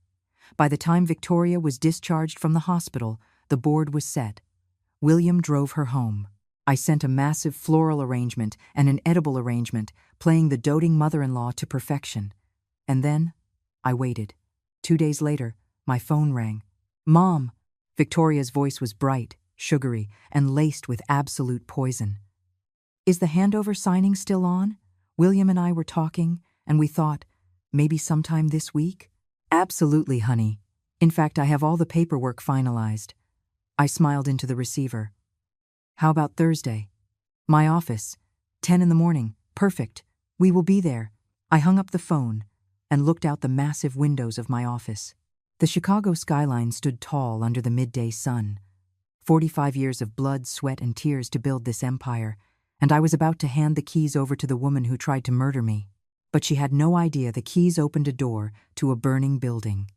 Speaker 1: By the time Victoria was discharged from the hospital, the board was set. William drove her home. I sent a massive floral arrangement and an edible arrangement, playing the doting mother-in-law to perfection. And then, I waited. 2 days later, my phone rang. "Mom!" Victoria's voice was bright, sugary, and laced with absolute poison. "Is the handover signing still on?" William and I were talking, and we thought, maybe sometime this week? "Absolutely, honey. In fact, I have all the paperwork finalized." I smiled into the receiver. "How about Thursday?" "My office. 10 in the morning. Perfect. We will be there." I hung up the phone and looked out the massive windows of my office. The Chicago skyline stood tall under the midday sun. 45 years of blood, sweat, and tears to build this empire, and I was about to hand the keys over to the woman who tried to murder me. But she had no idea the keys opened a door to a burning building.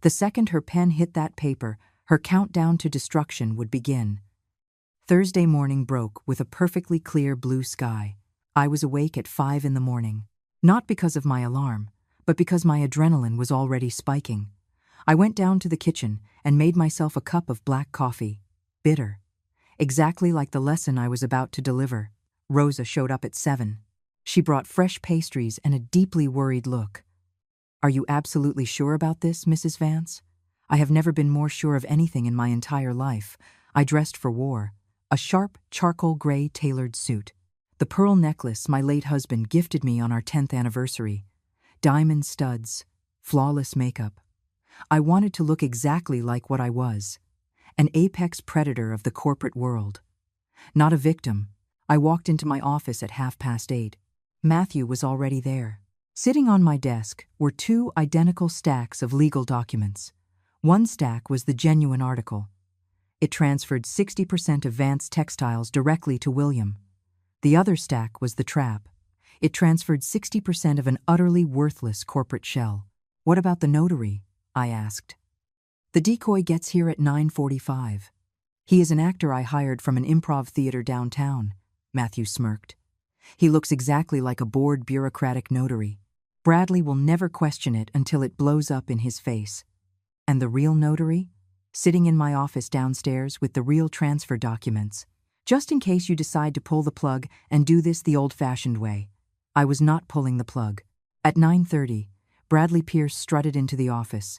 Speaker 1: The second her pen hit that paper, her countdown to destruction would begin. Thursday morning broke with a perfectly clear blue sky. I was awake at 5 in the morning. Not because of my alarm, but because my adrenaline was already spiking. I went down to the kitchen and made myself a cup of black coffee. Bitter. Exactly like the lesson I was about to deliver. Rosa showed up at 7. She brought fresh pastries and a deeply worried look. "Are you absolutely sure about this, Mrs. Vance?" I have never been more sure of anything in my entire life. I dressed for war. A sharp, charcoal gray tailored suit. The pearl necklace my late husband gifted me on our 10th anniversary. Diamond studs, flawless makeup. I wanted to look exactly like what I was, an apex predator of the corporate world. Not a victim. I walked into my office at 8:30. Matthew was already there. Sitting on my desk were 2 identical stacks of legal documents. One stack was the genuine article. It transferred 60% of Vance Textiles directly to William. The other stack was the trap. It transferred 60% of an utterly worthless corporate shell. What about the notary? I asked. The decoy gets here at 9:45. He is an actor I hired from an improv theater downtown, Matthew smirked. He looks exactly like a bored bureaucratic notary. Bradley will never question it until it blows up in his face. And the real notary? Sitting in my office downstairs with the real transfer documents. Just in case you decide to pull the plug and do this the old-fashioned way. I was not pulling the plug. At 9:30, Bradley Pierce strutted into the office.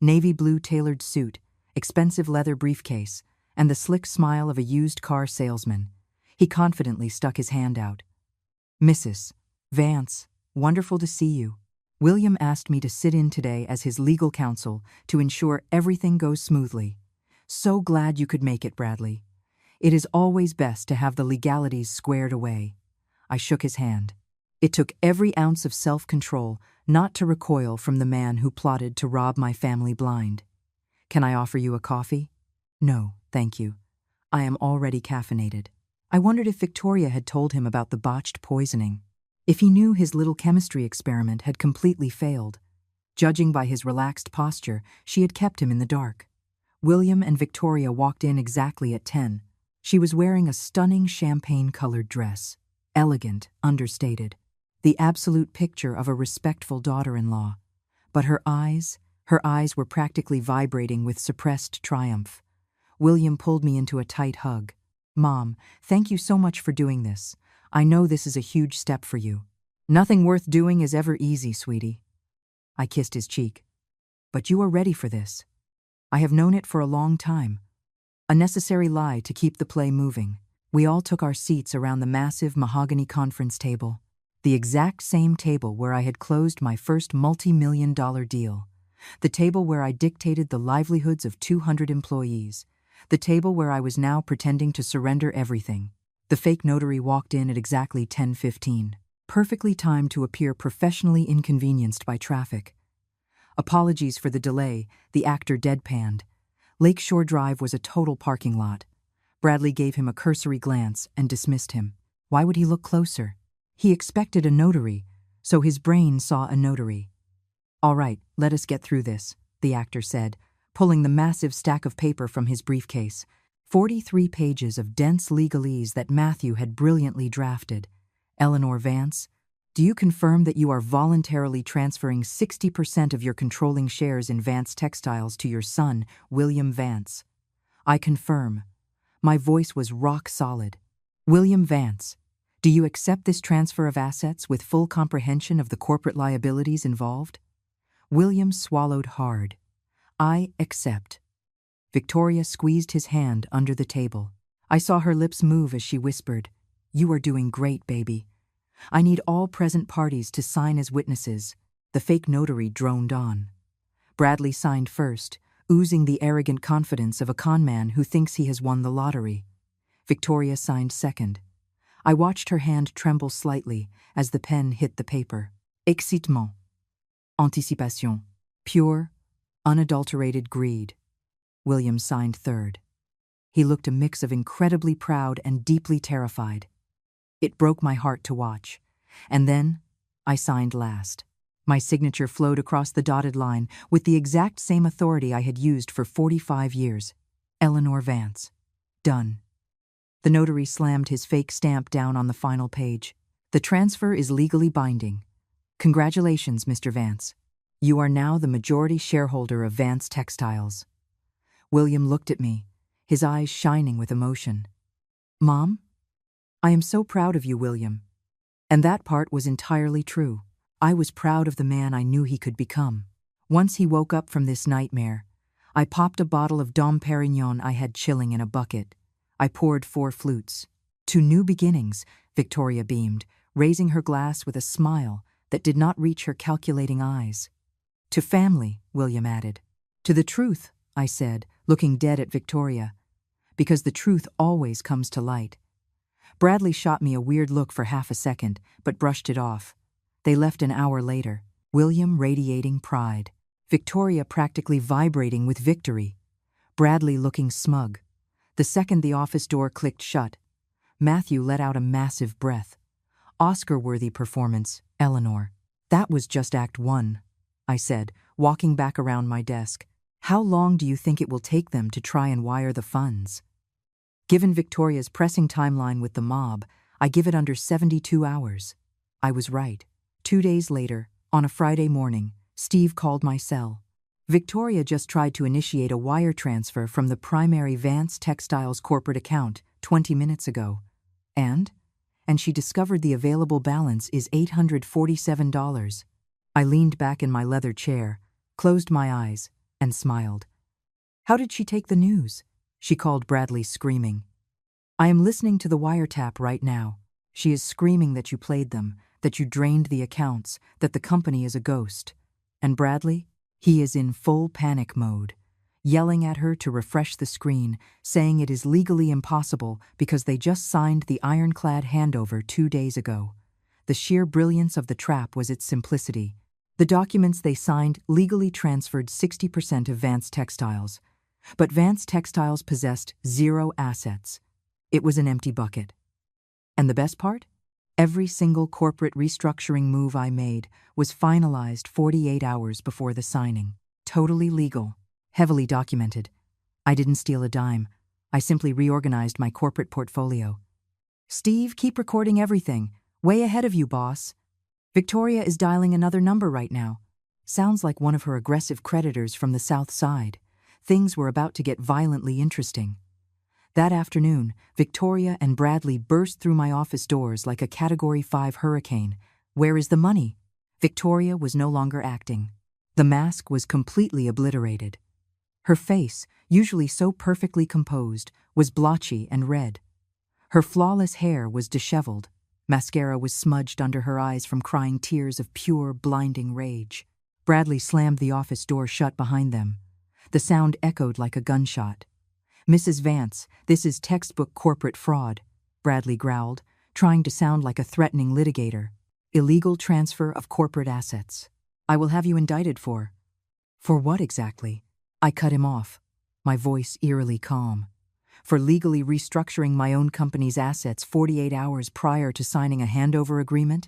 Speaker 1: Navy blue tailored suit, expensive leather briefcase, and the slick smile of a used car salesman. He confidently stuck his hand out. Mrs. Vance, wonderful to see you. William asked me to sit in today as his legal counsel to ensure everything goes smoothly. So glad you could make it, Bradley. It is always best to have the legalities squared away. I shook his hand. It took every ounce of self-control not to recoil from the man who plotted to rob my family blind. Can I offer you a coffee? No, thank you. I am already caffeinated. I wondered if Victoria had told him about the botched poisoning. If he knew his little chemistry experiment had completely failed. Judging by his relaxed posture, she had kept him in the dark. William and Victoria walked in exactly at 10. She was wearing a stunning champagne-colored dress. Elegant, understated. The absolute picture of a respectful daughter-in-law. But her eyes were practically vibrating with suppressed triumph. William pulled me into a tight hug. Mom, thank you so much for doing this. I know this is a huge step for you. Nothing worth doing is ever easy, sweetie. I kissed his cheek. But you are ready for this. I have known it for a long time. A necessary lie to keep the play moving. We all took our seats around the massive mahogany conference table. The exact same table where I had closed my first multi-million-dollar deal. The table where I dictated the livelihoods of 200 employees. The table where I was now pretending to surrender everything. The fake notary walked in at exactly 10:15, perfectly timed to appear professionally inconvenienced by traffic. Apologies for the delay, the actor deadpanned. Lakeshore Drive was a total parking lot. Bradley gave him a cursory glance and dismissed him. Why would he look closer? He expected a notary, so his brain saw a notary. All right, let us get through this, the actor said, pulling the massive stack of paper from his briefcase. 43 pages of dense legalese that Matthew had brilliantly drafted. Eleanor Vance, do you confirm that you are voluntarily transferring 60% of your controlling shares in Vance Textiles to your son, William Vance? I confirm. My voice was rock solid. William Vance, do you accept this transfer of assets with full comprehension of the corporate liabilities involved? William swallowed hard. I accept. Victoria squeezed his hand under the table. I saw her lips move as she whispered, "You are doing great, baby. I need all present parties to sign as witnesses." The fake notary droned on. Bradley signed first, oozing the arrogant confidence of a conman who thinks he has won the lottery. Victoria signed second. I watched her hand tremble slightly as the pen hit the paper. Excitement. Anticipation. Pure, unadulterated greed. William signed third. He looked a mix of incredibly proud and deeply terrified. It broke my heart to watch. And then, I signed last. My signature flowed across the dotted line with the exact same authority I had used for 45 years. Eleanor Vance. Done. The notary slammed his fake stamp down on the final page. The transfer is legally binding. Congratulations, Mr. Vance. You are now the majority shareholder of Vance Textiles. William looked at me, his eyes shining with emotion. Mom? I am so proud of you, William. And that part was entirely true. I was proud of the man I knew he could become. Once he woke up from this nightmare, I popped a bottle of Dom Perignon I had chilling in a bucket. I poured 4 flutes. To new beginnings, Victoria beamed, raising her glass with a smile that did not reach her calculating eyes. To family, William added. To the truth, I said, looking dead at Victoria. Because the truth always comes to light. Bradley shot me a weird look for half a second, but brushed it off. They left an hour later, William radiating pride, Victoria practically vibrating with victory, Bradley looking smug. The second the office door clicked shut, Matthew let out a massive breath. Oscar-worthy performance, Eleanor. That was just Act 1, I said, walking back around my desk. How long do you think it will take them to try and wire the funds? Given Victoria's pressing timeline with the mob, I give it under 72 hours. I was right. 2 days later, on a Friday morning, Steve called my cell. Victoria just tried to initiate a wire transfer from the primary Vance Textiles corporate account 20 minutes ago. And she discovered the available balance is $847. I leaned back in my leather chair, closed my eyes, and smiled. How did she take the news? She called Bradley, screaming. I am listening to the wiretap right now. She is screaming that you played them, that you drained the accounts, that the company is a ghost. And Bradley? He is in full panic mode, yelling at her to refresh the screen, saying it is legally impossible because they just signed the ironclad handover 2 days ago. The sheer brilliance of the trap was its simplicity. The documents they signed legally transferred 60% of Vance Textiles, but Vance Textiles possessed 0 assets. It was an empty bucket. And the best part? Every single corporate restructuring move I made was finalized 48 hours before the signing. Totally legal, heavily documented. I didn't steal a dime. I simply reorganized my corporate portfolio. Steve, keep recording everything. Way ahead of you, boss. Victoria is dialing another number right now. Sounds like one of her aggressive creditors from the South Side. Things were about to get violently interesting. That afternoon, Victoria and Bradley burst through my office doors like a Category 5 hurricane. Where is the money? Victoria was no longer acting. The mask was completely obliterated. Her face, usually so perfectly composed, was blotchy and red. Her flawless hair was disheveled. Mascara was smudged under her eyes from crying tears of pure, blinding rage. Bradley slammed the office door shut behind them. The sound echoed like a gunshot. Mrs. Vance, this is textbook corporate fraud, Bradley growled, trying to sound like a threatening litigator. Illegal transfer of corporate assets. I will have you indicted for. For what exactly? I cut him off, my voice eerily calm. For legally restructuring my own company's assets 48 hours prior to signing a handover agreement?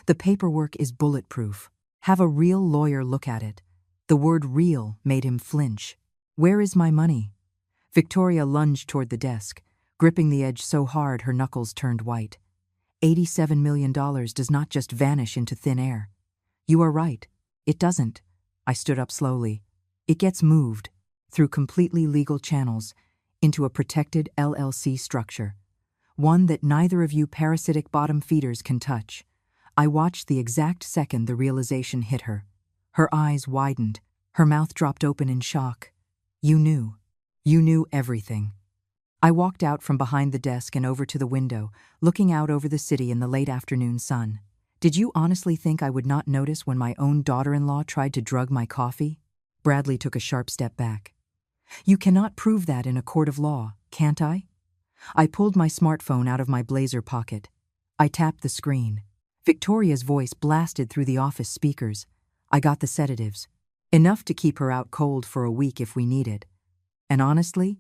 Speaker 1: The paperwork is bulletproof. Have a real lawyer look at it. The word real made him flinch. Where is my money? Victoria lunged toward the desk, gripping the edge so hard her knuckles turned white. $87 million does not just vanish into thin air. You are right. It doesn't. I stood up slowly. It gets moved, through completely legal channels, into a protected LLC structure. One that neither of you parasitic bottom feeders can touch. I watched the exact second the realization hit her. Her eyes widened. Her mouth dropped open in shock. You knew. You knew everything. I walked out from behind the desk and over to the window, looking out over the city in the late afternoon sun. Did you honestly think I would not notice when my own daughter-in-law tried to drug my coffee? Bradley took a sharp step back. You cannot prove that in a court of law, can't I? I pulled my smartphone out of my blazer pocket. I tapped the screen. Victoria's voice blasted through the office speakers. I got the sedatives. Enough to keep her out cold for a week if we needed. And honestly,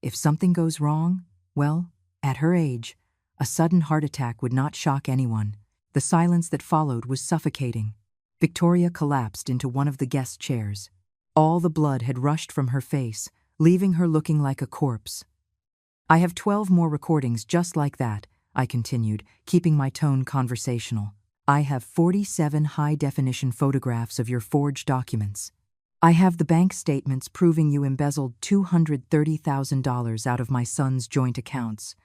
Speaker 1: if something goes wrong, well, at her age, a sudden heart attack would not shock anyone. The silence that followed was suffocating. Victoria collapsed into one of the guest chairs. All the blood had rushed from her face, leaving her looking like a corpse. I have 12 more recordings just like that, I continued, keeping my tone conversational. I have 47 high-definition photographs of your forged documents. I have the bank statements proving you embezzled $230,000 out of my son's joint accounts.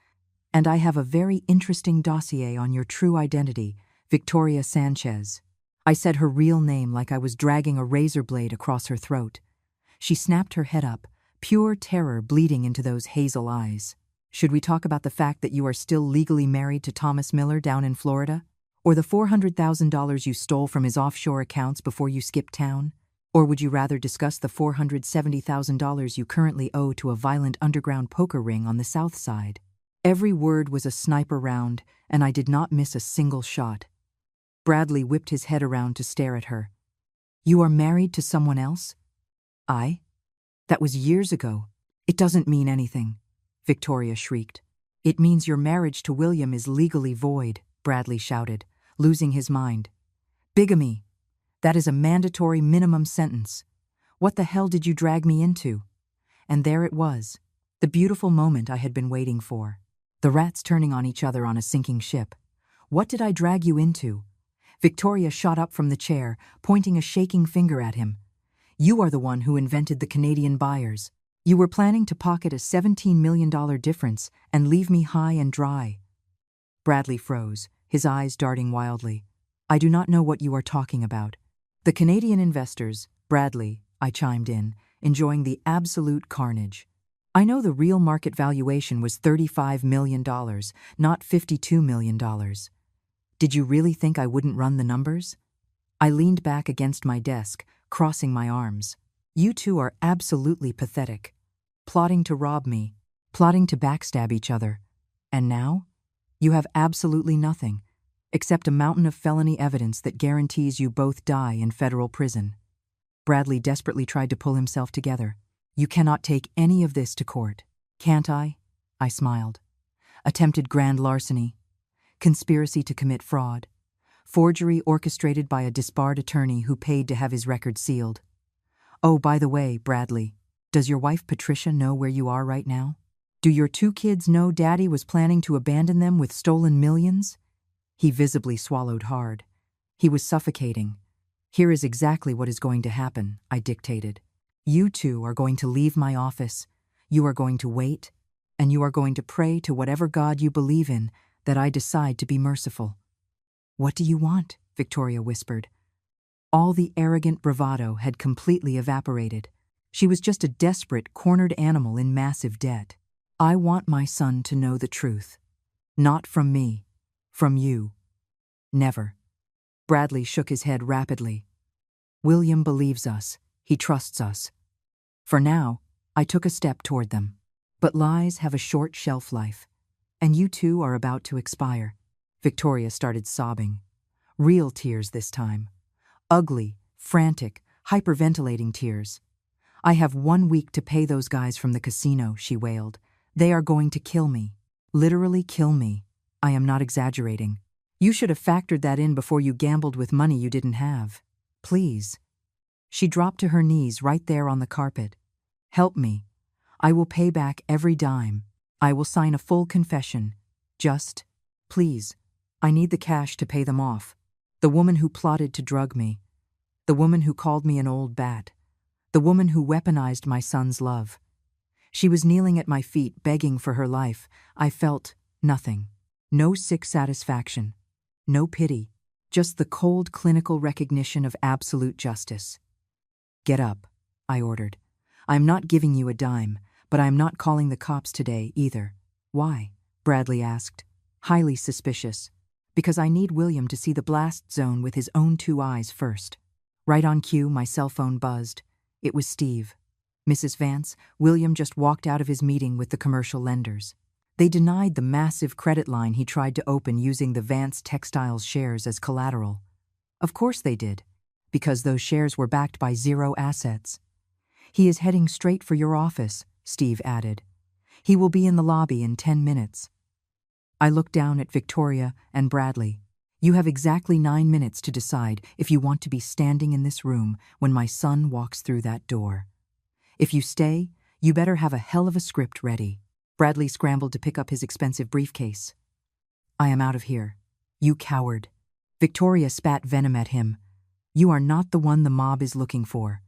Speaker 1: And I have a very interesting dossier on your true identity, Victoria Sanchez. I said her real name like I was dragging a razor blade across her throat. She snapped her head up, pure terror bleeding into those hazel eyes. Should we talk about the fact that you are still legally married to Thomas Miller down in Florida? Or the $400,000 you stole from his offshore accounts before you skipped town? Or would you rather discuss the $470,000 you currently owe to a violent underground poker ring on the South Side? Every word was a sniper round, and I did not miss a single shot. Bradley whipped his head around to stare at her. You are married to someone else? I? That was years ago. It doesn't mean anything, Victoria shrieked. It means your marriage to William is legally void, Bradley shouted, losing his mind. Bigamy. That is a mandatory minimum sentence. What the hell did you drag me into? And there it was, the beautiful moment I had been waiting for. The rats turning on each other on a sinking ship. What did I drag you into? Victoria shot up from the chair, pointing a shaking finger at him. You are the one who invented the Canadian buyers. You were planning to pocket a $17 million difference and leave me high and dry. Bradley froze, his eyes darting wildly. I do not know what you are talking about. The Canadian investors, Bradley, I chimed in, enjoying the absolute carnage. I know the real market valuation was $35 million, not $52 million. Did you really think I wouldn't run the numbers? I leaned back against my desk, crossing my arms. You two are absolutely pathetic. Plotting to rob me, plotting to backstab each other. And now? You have absolutely nothing, except a mountain of felony evidence that guarantees you both die in federal prison. Bradley desperately tried to pull himself together. You cannot take any of this to court. Can't I? I smiled. Attempted grand larceny, conspiracy to commit fraud, forgery orchestrated by a disbarred attorney who paid to have his record sealed. Oh, by the way, Bradley, does your wife Patricia know where you are right now? Do your two kids know Daddy was planning to abandon them with stolen millions? He visibly swallowed hard. He was suffocating. Here is exactly what is going to happen, I dictated. You two are going to leave my office. You are going to wait, and you are going to pray to whatever God you believe in that I decide to be merciful. What do you want? Victoria whispered. All the arrogant bravado had completely evaporated. She was just a desperate, cornered animal in massive debt. I want my son to know the truth. Not from me. From you. Never. Bradley shook his head rapidly. William believes us. He trusts us. For now, I took a step toward them. But lies have a short shelf life. And you two are about to expire. Victoria started sobbing. Real tears this time. Ugly, frantic, hyperventilating tears. I have 1 week to pay those guys from the casino, she wailed. They are going to kill me. Literally kill me. I am not exaggerating. You should have factored that in before you gambled with money you didn't have. Please. She dropped to her knees right there on the carpet. Help me. I will pay back every dime. I will sign a full confession. Just, please. I need the cash to pay them off. The woman who plotted to drug me. The woman who called me an old bat. The woman who weaponized my son's love. She was kneeling at my feet, begging for her life. I felt nothing. No sick satisfaction. No pity. Just the cold clinical recognition of absolute justice. Get up, I ordered. I am not giving you a dime, but I am not calling the cops today either. Why? Bradley asked, highly suspicious. Because I need William to see the blast zone with his own 2 eyes first. Right on cue, my cell phone buzzed. It was Steve. Mrs. Vance, William just walked out of his meeting with the commercial lenders. They denied the massive credit line he tried to open using the Vance Textiles shares as collateral. Of course they did, because those shares were backed by 0 assets. He is heading straight for your office, Steve added. He will be in the lobby in 10 minutes. I looked down at Victoria and Bradley. You have exactly 9 minutes to decide if you want to be standing in this room when my son walks through that door. If you stay, you better have a hell of a script ready. Bradley scrambled to pick up his expensive briefcase. I am out of here. You coward. Victoria spat venom at him. You are not the one the mob is looking for.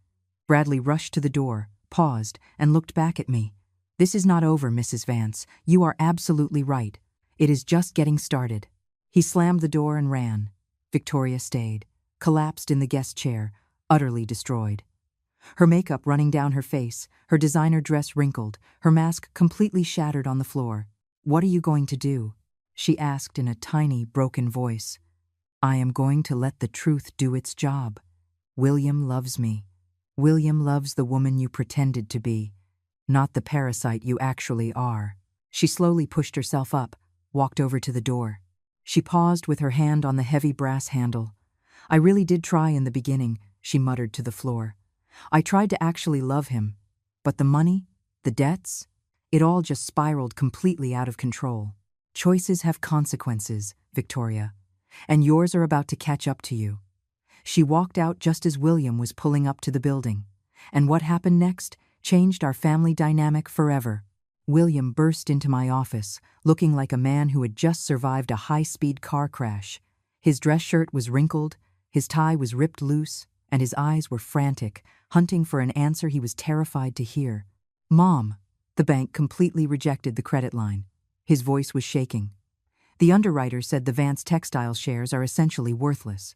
Speaker 1: Bradley rushed to the door, paused, and looked back at me. This is not over, Mrs. Vance. You are absolutely right. It is just getting started. He slammed the door and ran. Victoria stayed, collapsed in the guest chair, utterly destroyed. Her makeup running down her face, her designer dress wrinkled, her mask completely shattered on the floor. "What are you going to do?" she asked in a tiny, broken voice. "I am going to let the truth do its job. William loves me. William loves the woman you pretended to be, not the parasite you actually are." She slowly pushed herself up, walked over to the door. She paused with her hand on the heavy brass handle. "I really did try in the beginning," she muttered to the floor. "I tried to actually love him. But the money, the debts, it all just spiraled completely out of control. Choices have consequences, Victoria, and yours are about to catch up to you." She walked out just as William was pulling up to the building. And what happened next changed our family dynamic forever. William burst into my office, looking like a man who had just survived a high-speed car crash. His dress shirt was wrinkled, his tie was ripped loose, and his eyes were frantic, hunting for an answer he was terrified to hear. "Mom." The bank completely rejected the credit line. His voice was shaking. "The underwriter said the Vance Textiles shares are essentially worthless.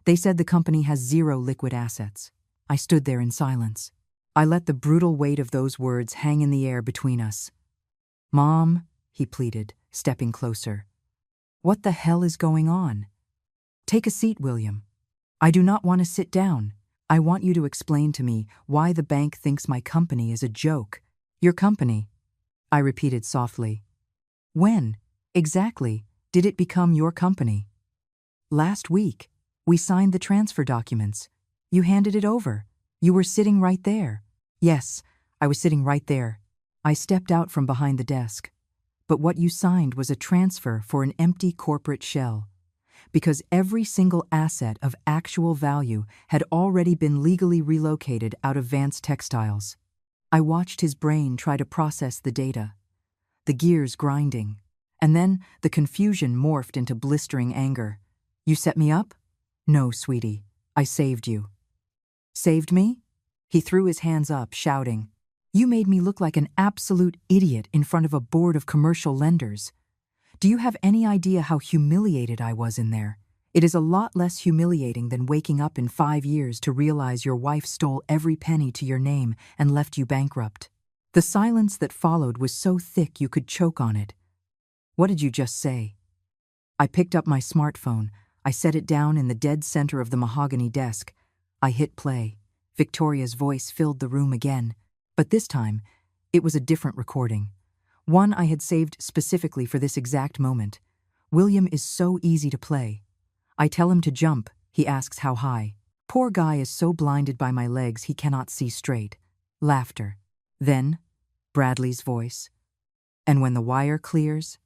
Speaker 1: They said the company has zero liquid assets." I stood there in silence. I let the brutal weight of those words hang in the air between us. "Mom," he pleaded, stepping closer. "What the hell is going on?" "Take a seat, William." "I do not want to sit down. I want you to explain to me why the bank thinks my company is a joke." "Your company?" I repeated softly. "When, exactly, did it become your company?" "Last week. We signed the transfer documents. You handed it over. You were sitting right there." "Yes, I was sitting right there." I stepped out from behind the desk. "But what you signed was a transfer for an empty corporate shell. Because every single asset of actual value had already been legally relocated out of Vance Textiles." I watched his brain try to process the data, the gears grinding, and then the confusion morphed into blistering anger. "You set me up?" "No, sweetie, I saved you." "Saved me?" He threw his hands up, shouting. "You made me look like an absolute idiot in front of a board of commercial lenders. Do you have any idea how humiliated I was in there? It is a lot less humiliating than waking up in 5 years to realize your wife stole every penny to your name and left you bankrupt." The silence that followed was so thick you could choke on it. "What did you just say?" I picked up my smartphone. I set it down in the dead center of the mahogany desk. I hit play. Victoria's voice filled the room again. But this time, it was a different recording. One I had saved specifically for this exact moment. William is so easy to play. I tell him to jump. He asks how high. Poor guy is so blinded by my legs he cannot see straight. Laughter. Then, Bradley's voice. "And when the wire clears?"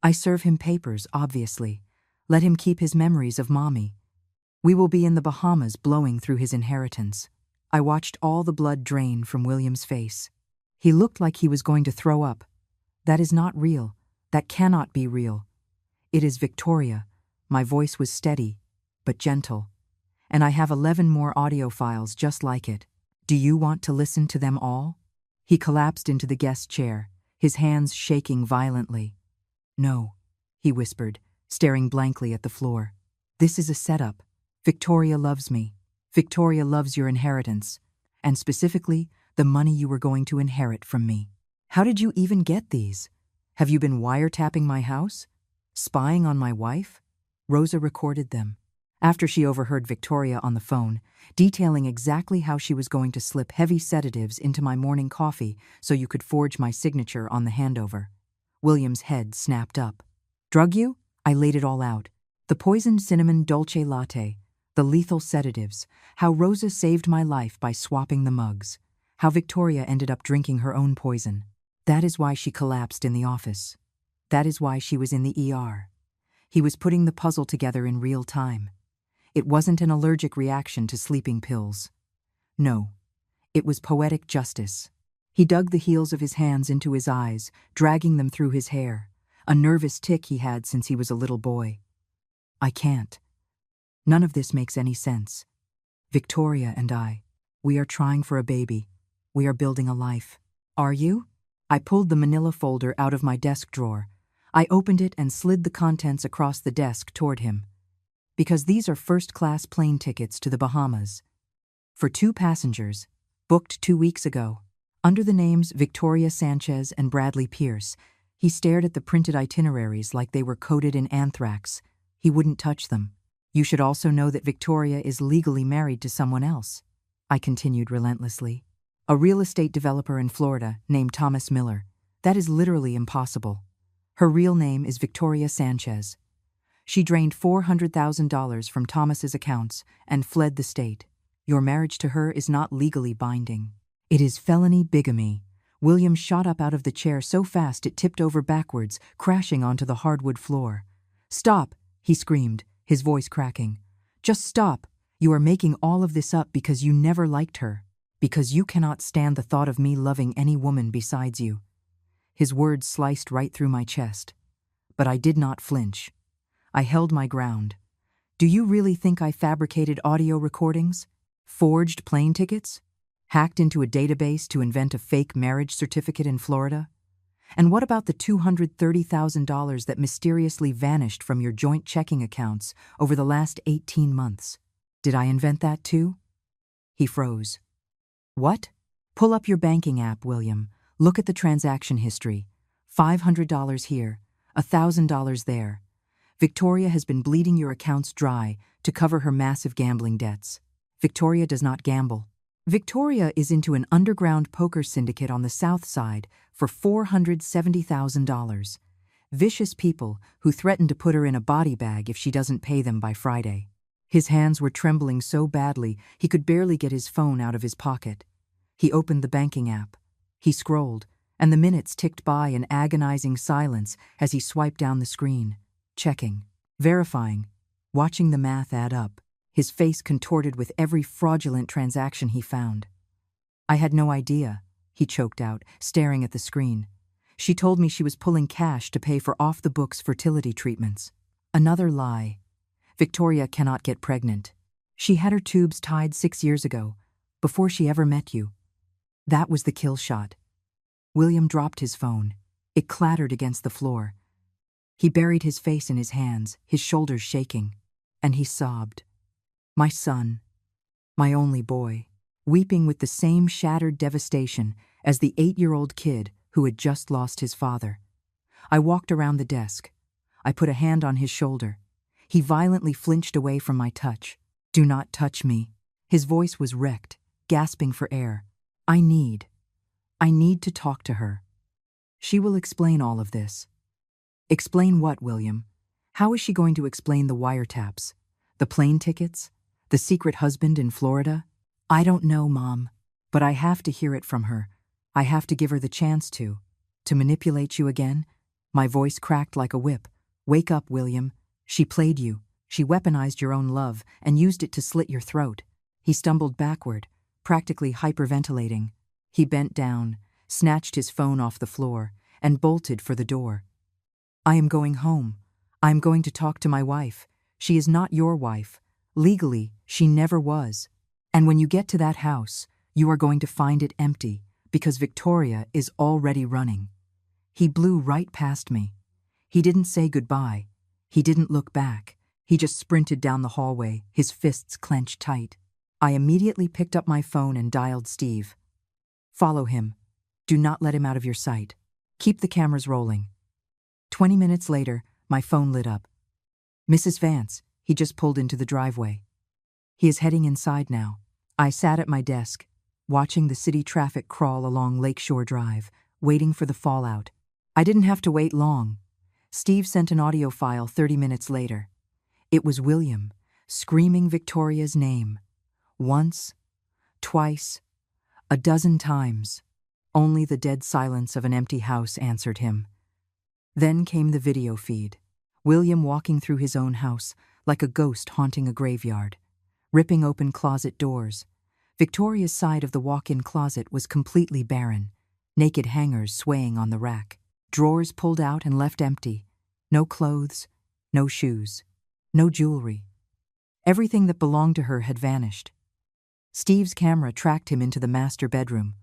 Speaker 1: I serve him papers, obviously. Let him keep his memories of Mommy. We will be in the Bahamas blowing through his inheritance. I watched all the blood drain from William's face. He looked like he was going to throw up. That is not real. That cannot be real. It is Victoria. My voice was steady, but gentle. And I have 11 more audio files just like it. Do you want to listen to them all? He collapsed into the guest chair, his hands shaking violently. "No," he whispered, staring blankly at the floor. "This is a setup. Victoria loves me. Victoria loves your inheritance, and specifically, the money you were going to inherit from me. How did you even get these? Have you been wiretapping my house? Spying on my wife?" Rosa recorded them. After she overheard Victoria on the phone, detailing exactly how she was going to slip heavy sedatives into my morning coffee so you could forge my signature on the handover. William's head snapped up. "Drug you?" I laid it all out. The poisoned cinnamon dolce latte, the lethal sedatives, how Rosa saved my life by swapping the mugs, how Victoria ended up drinking her own poison. That is why she collapsed in the office. That is why she was in the ER. He was putting the puzzle together in real time. It wasn't an allergic reaction to sleeping pills. No, it was poetic justice. He dug the heels of his hands into his eyes, dragging them through his hair, a nervous tic he had since he was a little boy. "I can't. None of this makes any sense. Victoria and I, we are trying for a baby. We are building a life. Are you?" I pulled the manila folder out of my desk drawer. I opened it and slid the contents across the desk toward him. "Because these are first-class plane tickets to the Bahamas. For 2 passengers, booked 2 weeks ago, under the names Victoria Sanchez and Bradley Pierce." He stared at the printed itineraries like they were coated in anthrax. He wouldn't touch them. You should also know that Victoria is legally married to someone else, I continued relentlessly. A real estate developer in Florida named Thomas Miller. That is literally impossible. Her real name is Victoria Sanchez. She drained $400,000 from Thomas's accounts and fled the state. Your marriage to her is not legally binding. It is felony bigamy. William shot up out of the chair so fast it tipped over backwards, crashing onto the hardwood floor. Stop, he screamed, his voice cracking. Just stop. You are making all of this up because you never liked her. Because you cannot stand the thought of me loving any woman besides you. His words sliced right through my chest. But I did not flinch. I held my ground. Do you really think I fabricated audio recordings? Forged plane tickets? Hacked into a database to invent a fake marriage certificate in Florida? And what about the $230,000 that mysteriously vanished from your joint checking accounts over the last 18 months? Did I invent that too? He froze. What? Pull up your banking app, William. Look at the transaction history. $500 here, $1,000 there. Victoria has been bleeding your accounts dry to cover her massive gambling debts. Victoria does not gamble. Victoria is into an underground poker syndicate on the south side for $470,000. Vicious people who threaten to put her in a body bag if she doesn't pay them by Friday. His hands were trembling so badly he could barely get his phone out of his pocket. He opened the banking app. He scrolled, and the minutes ticked by in agonizing silence as he swiped down the screen. Checking, verifying, watching the math add up, his face contorted with every fraudulent transaction he found. I had no idea, he choked out, staring at the screen. She told me she was pulling cash to pay for off-the-books fertility treatments. Another lie. Victoria cannot get pregnant. She had her tubes tied 6 years ago, before she ever met you. That was the kill shot. William dropped his phone. It clattered against the floor. He buried his face in his hands, his shoulders shaking, and he sobbed. My son, my only boy, weeping with the same shattered devastation as the 8-year-old kid who had just lost his father. I walked around the desk. I put a hand on his shoulder. He violently flinched away from my touch. Do not touch me. His voice was wrecked, gasping for air. I need to talk to her. She will explain all of this. Explain what, William? How is she going to explain the wiretaps? The plane tickets? The secret husband in Florida? I don't know, Mom. But I have to hear it from her. I have to give her the chance to manipulate you again? My voice cracked like a whip. Wake up, William. She played you. She weaponized your own love and used it to slit your throat. He stumbled backward, practically hyperventilating. He bent down, snatched his phone off the floor, and bolted for the door. I am going home. I am going to talk to my wife. She is not your wife. Legally, she never was. And when you get to that house, you are going to find it empty, because Victoria is already running. He blew right past me. He didn't say goodbye. He didn't look back. He just sprinted down the hallway, his fists clenched tight. I immediately picked up my phone and dialed Steve. Follow him. Do not let him out of your sight. Keep the cameras rolling. 20 minutes later, my phone lit up. Mrs. Vance, he just pulled into the driveway. He is heading inside now. I sat at my desk, watching the city traffic crawl along Lakeshore Drive, waiting for the fallout. I didn't have to wait long. Steve sent an audio file 30 minutes later. It was William, screaming Victoria's name. Once, twice, a dozen times. Only the dead silence of an empty house answered him. Then came the video feed. William walking through his own house, like a ghost haunting a graveyard, ripping open closet doors. Victoria's side of the walk-in closet was completely barren, naked hangers swaying on the rack, drawers pulled out and left empty, no clothes, no shoes, no jewelry. Everything that belonged to her had vanished. Steve's camera tracked him into the master bedroom.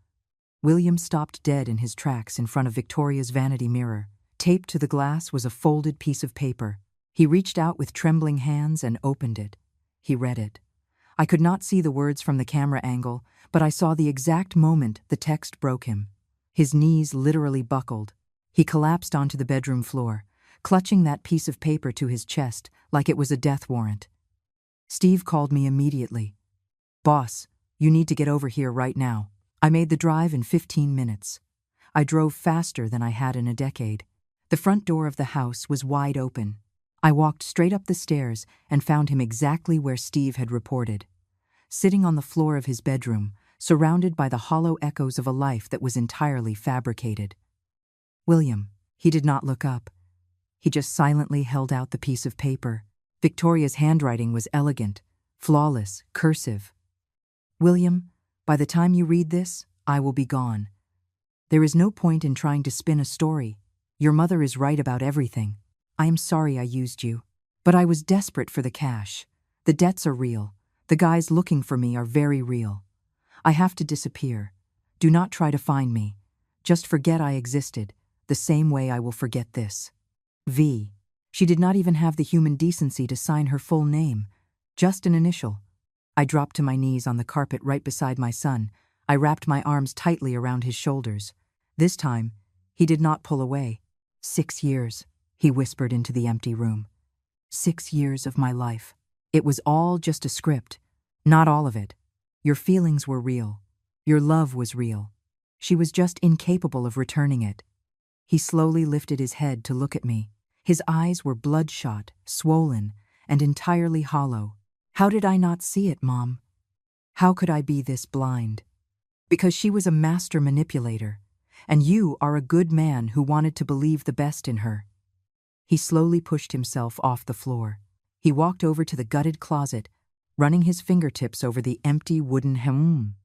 Speaker 1: William stopped dead in his tracks in front of Victoria's vanity mirror. Taped to the glass was a folded piece of paper. He reached out with trembling hands and opened it. He read it. I could not see the words from the camera angle, but I saw the exact moment the text broke him. His knees literally buckled. He collapsed onto the bedroom floor, clutching that piece of paper to his chest like it was a death warrant. Steve called me immediately. "Boss, you need to get over here right now." I made the drive in 15 minutes. I drove faster than I had in a decade. The front door of the house was wide open. I walked straight up the stairs and found him exactly where Steve had reported, sitting on the floor of his bedroom, surrounded by the hollow echoes of a life that was entirely fabricated. "William." He did not look up. He just silently held out the piece of paper. Victoria's handwriting was elegant, flawless, cursive. "William, by the time you read this, I will be gone. There is no point in trying to spin a story. Your mother is right about everything. I am sorry I used you. But I was desperate for the cash. The debts are real. The guys looking for me are very real. I have to disappear. Do not try to find me. Just forget I existed, the same way I will forget this. V." She did not even have the human decency to sign her full name, just an initial. I dropped to my knees on the carpet right beside my son. I wrapped my arms tightly around his shoulders. This time, he did not pull away. 6 years, he whispered into the empty room. 6 years of my life. It was all just a script. Not all of it. Your feelings were real. Your love was real. She was just incapable of returning it. He slowly lifted his head to look at me. His eyes were bloodshot, swollen, and entirely hollow. How did I not see it, Mom? How could I be this blind? Because she was a master manipulator, and you are a good man who wanted to believe the best in her. He slowly pushed himself off the floor. He walked over to the gutted closet, running his fingertips over the empty wooden hem.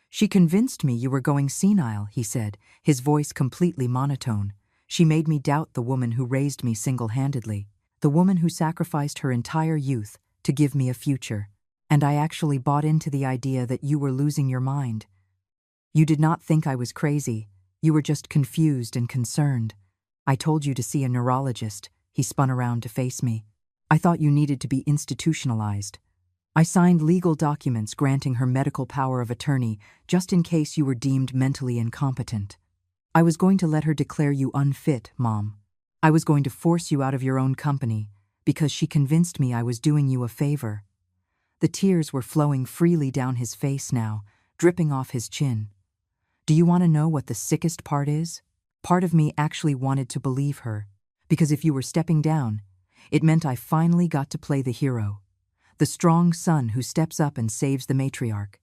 Speaker 1: "She convinced me you were going senile," he said, his voice completely monotone. "She made me doubt the woman who raised me single-handedly, the woman who sacrificed her entire youth to give me a future. And I actually bought into the idea that you were losing your mind. You did not think I was crazy. You were just confused and concerned. I told you to see a neurologist." He spun around to face me. "I thought you needed to be institutionalized. I signed legal documents granting her medical power of attorney just in case you were deemed mentally incompetent. I was going to let her declare you unfit, Mom. I was going to force you out of your own company because she convinced me I was doing you a favor." The tears were flowing freely down his face now, dripping off his chin. "Do you want to know what the sickest part is? Part of me actually wanted to believe her, because if you were stepping down, it meant I finally got to play the hero. The strong son who steps up and saves the matriarch.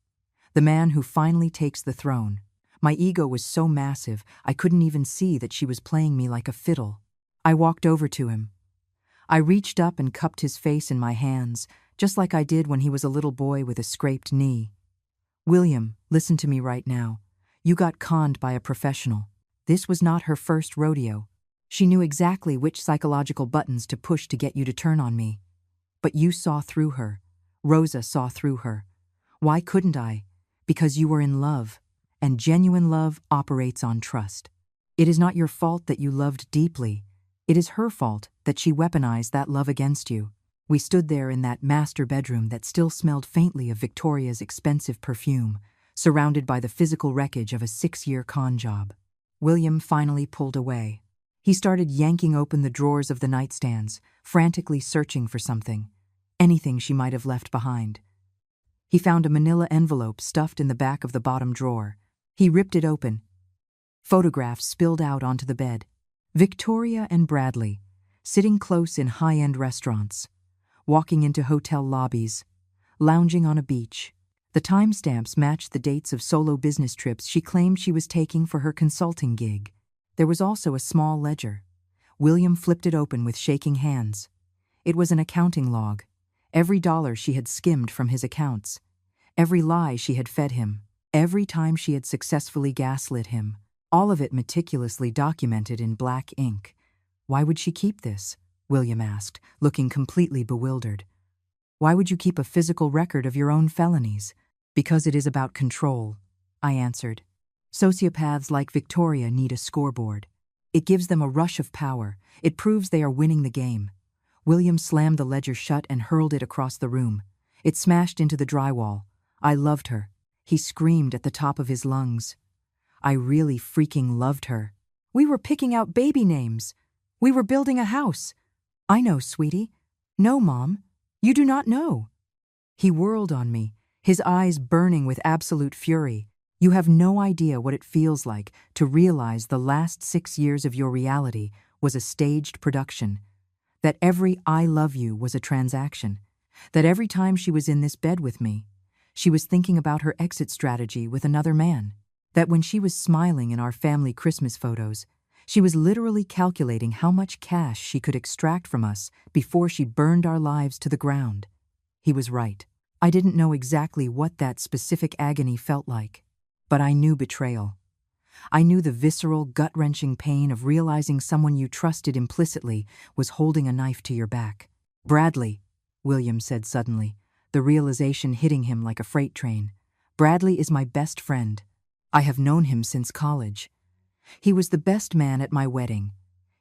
Speaker 1: The man who finally takes the throne. My ego was so massive, I couldn't even see that she was playing me like a fiddle." I walked over to him. I reached up and cupped his face in my hands, just like I did when he was a little boy with a scraped knee. "William, listen to me right now. You got conned by a professional. This was not her first rodeo. She knew exactly which psychological buttons to push to get you to turn on me. But you saw through her. Rosa saw through her. Why couldn't I? Because you were in love, and genuine love operates on trust. It is not your fault that you loved deeply. It is her fault that she weaponized that love against you." We stood there in that master bedroom that still smelled faintly of Victoria's expensive perfume, surrounded by the physical wreckage of a 6-year con job. William finally pulled away. He started yanking open the drawers of the nightstands, frantically searching for something. Anything she might have left behind. He found a manila envelope stuffed in the back of the bottom drawer. He ripped it open. Photographs spilled out onto the bed. Victoria and Bradley, sitting close in high-end restaurants, walking into hotel lobbies, lounging on a beach. The timestamps matched the dates of solo business trips she claimed she was taking for her consulting gig. There was also a small ledger. William flipped it open with shaking hands. It was an accounting log. Every dollar she had skimmed from his accounts. Every lie she had fed him. Every time she had successfully gaslit him. All of it meticulously documented in black ink. "Why would she keep this?" William asked, looking completely bewildered. "Why would you keep a physical record of your own felonies?" "Because it is about control," I answered. "Sociopaths like Victoria need a scoreboard. It gives them a rush of power. It proves they are winning the game." William slammed the ledger shut and hurled it across the room. It smashed into the drywall. "I loved her," he screamed at the top of his lungs. "I really freaking loved her." We were picking out baby names. We were building a house. I know, sweetie. No, Mom. You do not know. He whirled on me, his eyes burning with absolute fury. You have no idea what it feels like to realize the last 6 years of your reality was a staged production, that every I love you was a transaction, that every time she was in this bed with me, she was thinking about her exit strategy with another man, that when she was smiling in our family Christmas photos, she was literally calculating how much cash she could extract from us before she burned our lives to the ground. He was right. I didn't know exactly what that specific agony felt like, but I knew betrayal. I knew the visceral, gut-wrenching pain of realizing someone you trusted implicitly was holding a knife to your back. Bradley, William said suddenly, the realization hitting him like a freight train. Bradley is my best friend. I have known him since college. He was the best man at my wedding.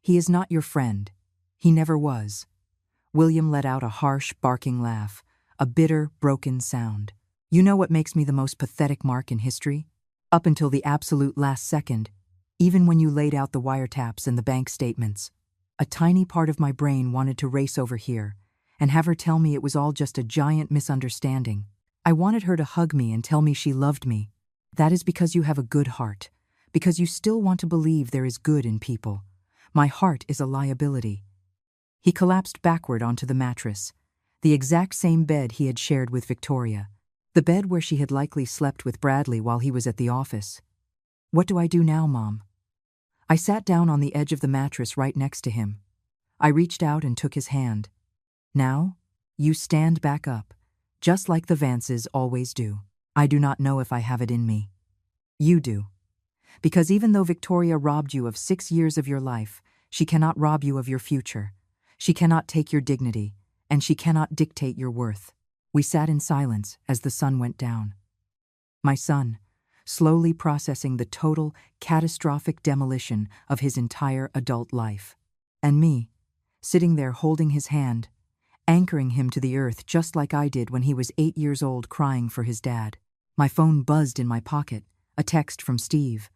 Speaker 1: He is not your friend. He never was. William let out a harsh, barking laugh, a bitter, broken sound. You know what makes me the most pathetic mark in history? Up until the absolute last second, even when you laid out the wiretaps and the bank statements, a tiny part of my brain wanted to race over here and have her tell me it was all just a giant misunderstanding. I wanted her to hug me and tell me she loved me. That is because you have a good heart, because you still want to believe there is good in people. My heart is a liability. He collapsed backward onto the mattress, the exact same bed he had shared with Victoria, the bed where she had likely slept with Bradley while he was at the office. What do I do now, Mom? I sat down on the edge of the mattress right next to him. I reached out and took his hand. Now, you stand back up, just like the Vances always do. I do not know if I have it in me. You do. Because even though Victoria robbed you of 6 years of your life, she cannot rob you of your future. She cannot take your dignity, and she cannot dictate your worth. We sat in silence as the sun went down. My son, slowly processing the total, catastrophic demolition of his entire adult life. And me, sitting there holding his hand, anchoring him to the earth just like I did when he was 8 years old crying for his dad. My phone buzzed in my pocket, a text from Steve.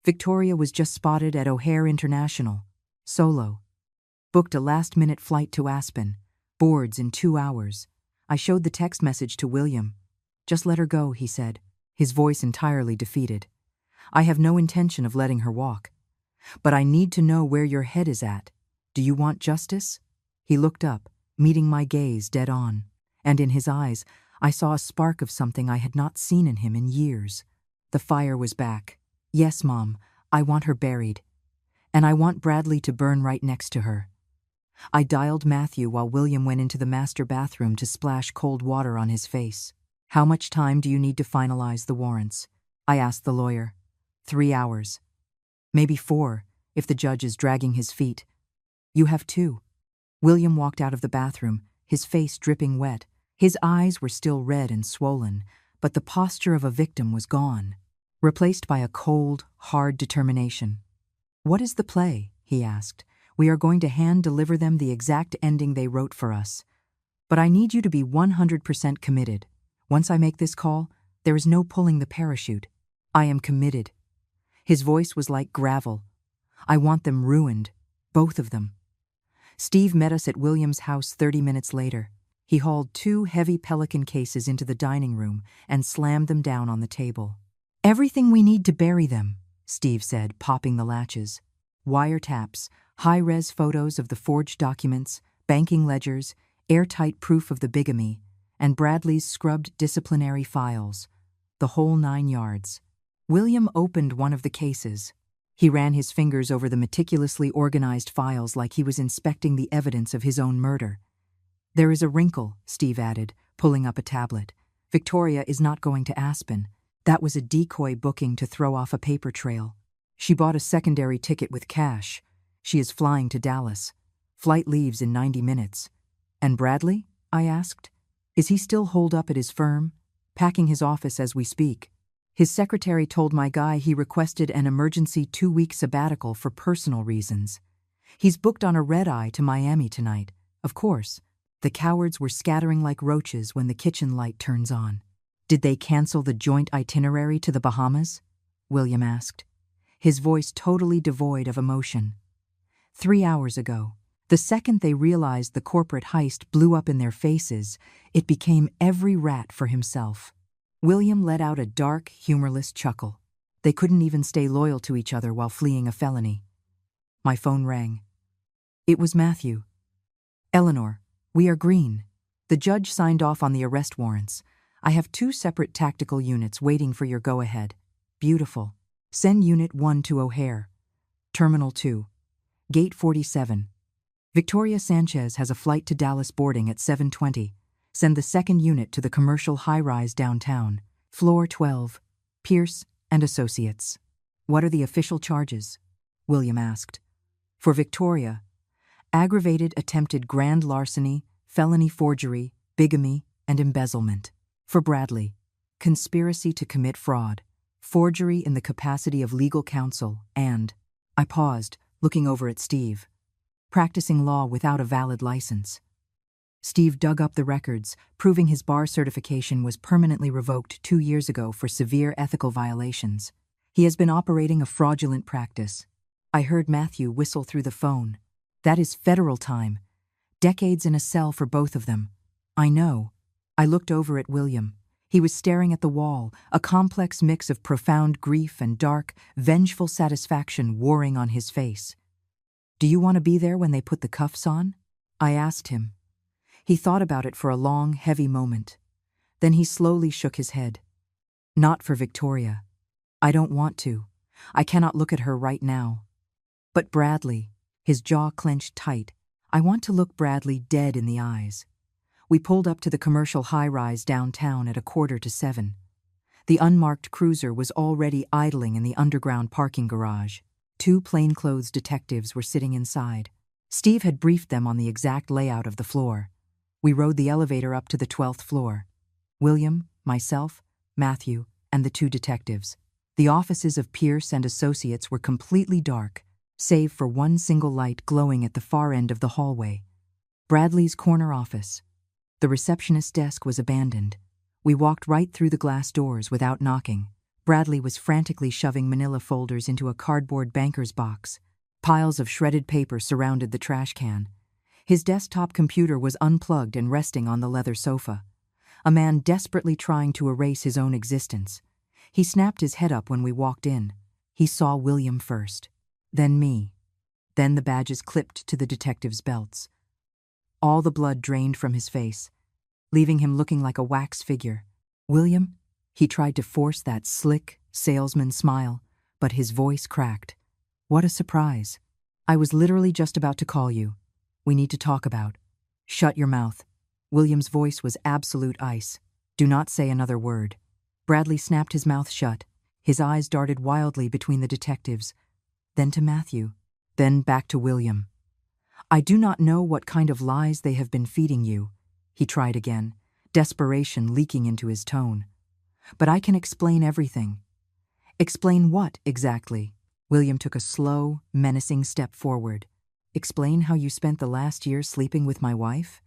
Speaker 1: Victoria was just spotted at O'Hare International, solo. Booked a last-minute flight to Aspen, boards in 2 hours. I showed the text message to William. Just let her go, he said, his voice entirely defeated. I have no intention of letting her walk. But I need to know where your head is at. Do you want justice? He looked up, meeting my gaze dead on, and in his eyes, I saw a spark of something I had not seen in him in years. The fire was back. Yes, Mom, I want her buried. And I want Bradley to burn right next to her. I dialed Matthew while William went into the master bathroom to splash cold water on his face. How much time do you need to finalize the warrants? I asked the lawyer. 3 hours. Maybe 4, if the judge is dragging his feet. You have 2. William walked out of the bathroom, his face dripping wet. His eyes were still red and swollen, but the posture of a victim was gone, replaced by a cold, hard determination. What is the play? He asked. We are going to hand-deliver them the exact ending they wrote for us. But I need you to be 100% committed. Once I make this call, there is no pulling the parachute. I am committed. His voice was like gravel. I want them ruined, both of them. Steve met us at William's house 30 minutes later. He hauled 2 heavy Pelican cases into the dining room and slammed them down on the table. Everything we need to bury them, Steve said, popping the latches. Wiretaps, high-res photos of the forged documents, banking ledgers, airtight proof of the bigamy, and Bradley's scrubbed disciplinary files. The whole 9 yards. William opened one of the cases. He ran his fingers over the meticulously organized files like he was inspecting the evidence of his own murder. There is a wrinkle, Steve added, pulling up a tablet. Victoria is not going to Aspen. That was a decoy booking to throw off a paper trail. She bought a secondary ticket with cash. She is flying to Dallas. Flight leaves in 90 minutes. And Bradley? I asked. Is he still holed up at his firm? Packing his office as we speak. His secretary told my guy he requested an emergency 2-week sabbatical for personal reasons. He's booked on a red-eye to Miami tonight. Of course. The cowards were scattering like roaches when the kitchen light turns on. Did they cancel the joint itinerary to the Bahamas? William asked. his voice totally devoid of emotion. 3 hours ago, the second they realized the corporate heist blew up in their faces, it became every rat for himself. William let out a dark, humorless chuckle. They couldn't even stay loyal to each other while fleeing a felony. My phone rang. It was Matthew. Eleanor, we are green. The judge signed off on the arrest warrants. I have 2 separate tactical units waiting for your go-ahead. Beautiful. Send Unit 1 to O'Hare. Terminal 2. Gate 47. Victoria Sanchez has a flight to Dallas boarding at 7:20. Send the 2nd unit to the commercial high-rise downtown. Floor 12. Pierce and Associates. What are the official charges? William asked. For Victoria, aggravated attempted grand larceny, felony forgery, bigamy, and embezzlement. For Bradley, conspiracy to commit fraud, forgery in the capacity of legal counsel, and, I paused, looking over at Steve, practicing law without a valid license. Steve dug up the records, proving his bar certification was permanently revoked 2 years ago for severe ethical violations. He has been operating a fraudulent practice. I heard Matthew whistle through the phone. That is federal time. Decades in a cell for both of them. I know. I looked over at William. He was staring at the wall, a complex mix of profound grief and dark, vengeful satisfaction warring on his face. Do you want to be there when they put the cuffs on? I asked him. He thought about it for a long, heavy moment. Then he slowly shook his head. Not for Victoria. I don't want to. I cannot look at her right now. But Bradley, his jaw clenched tight, I want to look Bradley dead in the eyes. We pulled up to the commercial high-rise downtown at 6:45. The unmarked cruiser was already idling in the underground parking garage. 2 plainclothes detectives were sitting inside. Steve had briefed them on the exact layout of the floor. We rode the elevator up to the 12th floor. William, myself, Matthew, and the 2 detectives. The offices of Pierce and Associates were completely dark, save for one single light glowing at the far end of the hallway. Bradley's corner office. The receptionist's desk was abandoned. We walked right through the glass doors without knocking. Bradley was frantically shoving manila folders into a cardboard banker's box. Piles of shredded paper surrounded the trash can. His desktop computer was unplugged and resting on the leather sofa. A man desperately trying to erase his own existence. He snapped his head up when we walked in. He saw William first. Then me. Then the badges clipped to the detectives' belts. All the blood drained from his face, leaving him looking like a wax figure. William? He tried to force that slick, salesman smile, but his voice cracked. What a surprise. I was literally just about to call you. We need to talk about. Shut your mouth. William's voice was absolute ice. Do not say another word. Bradley snapped his mouth shut. His eyes darted wildly between the detectives, then to Matthew, then back to William. I do not know what kind of lies they have been feeding you. He tried again, desperation leaking into his tone. But I can explain everything. Explain what, exactly? William took a slow, menacing step forward. Explain how you spent the last year sleeping with my wife?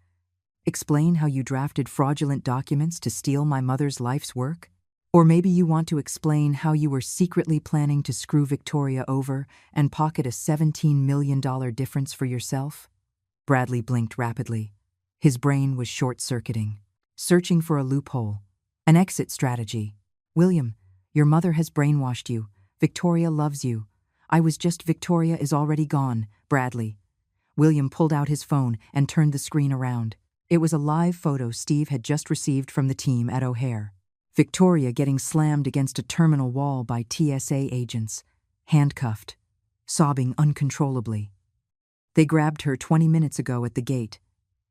Speaker 1: Explain how you drafted fraudulent documents to steal my mother's life's work? Or maybe you want to explain how you were secretly planning to screw Victoria over and pocket a $17 million difference for yourself? Bradley blinked rapidly. His brain was short-circuiting, searching for a loophole, an exit strategy. William, your mother has brainwashed you. Victoria loves you. I was just Victoria is already gone, Bradley. William pulled out his phone and turned the screen around. It was a live photo Steve had just received from the team at O'Hare. Victoria getting slammed against a terminal wall by TSA agents, handcuffed, sobbing uncontrollably. They grabbed her 20 minutes ago at the gate,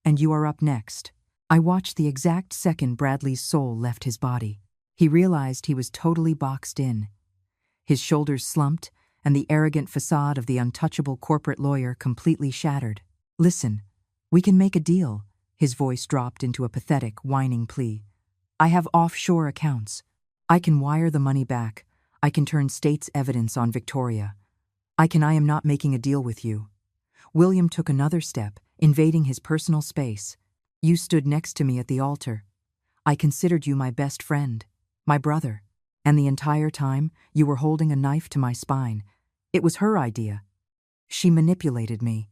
Speaker 1: and you are up next. I watched the exact second Bradley's soul left his body. He realized he was totally boxed in. His shoulders slumped, and the arrogant facade of the untouchable corporate lawyer completely shattered. Listen, we can make a deal. His voice dropped into a pathetic, whining plea. I have offshore accounts. I can wire the money back. I can turn state's evidence on Victoria. I am not making a deal with you. William took another step, invading his personal space. You stood next to me at the altar. I considered you my best friend, my brother. And the entire time, you were holding a knife to my spine. It was her idea. She manipulated me.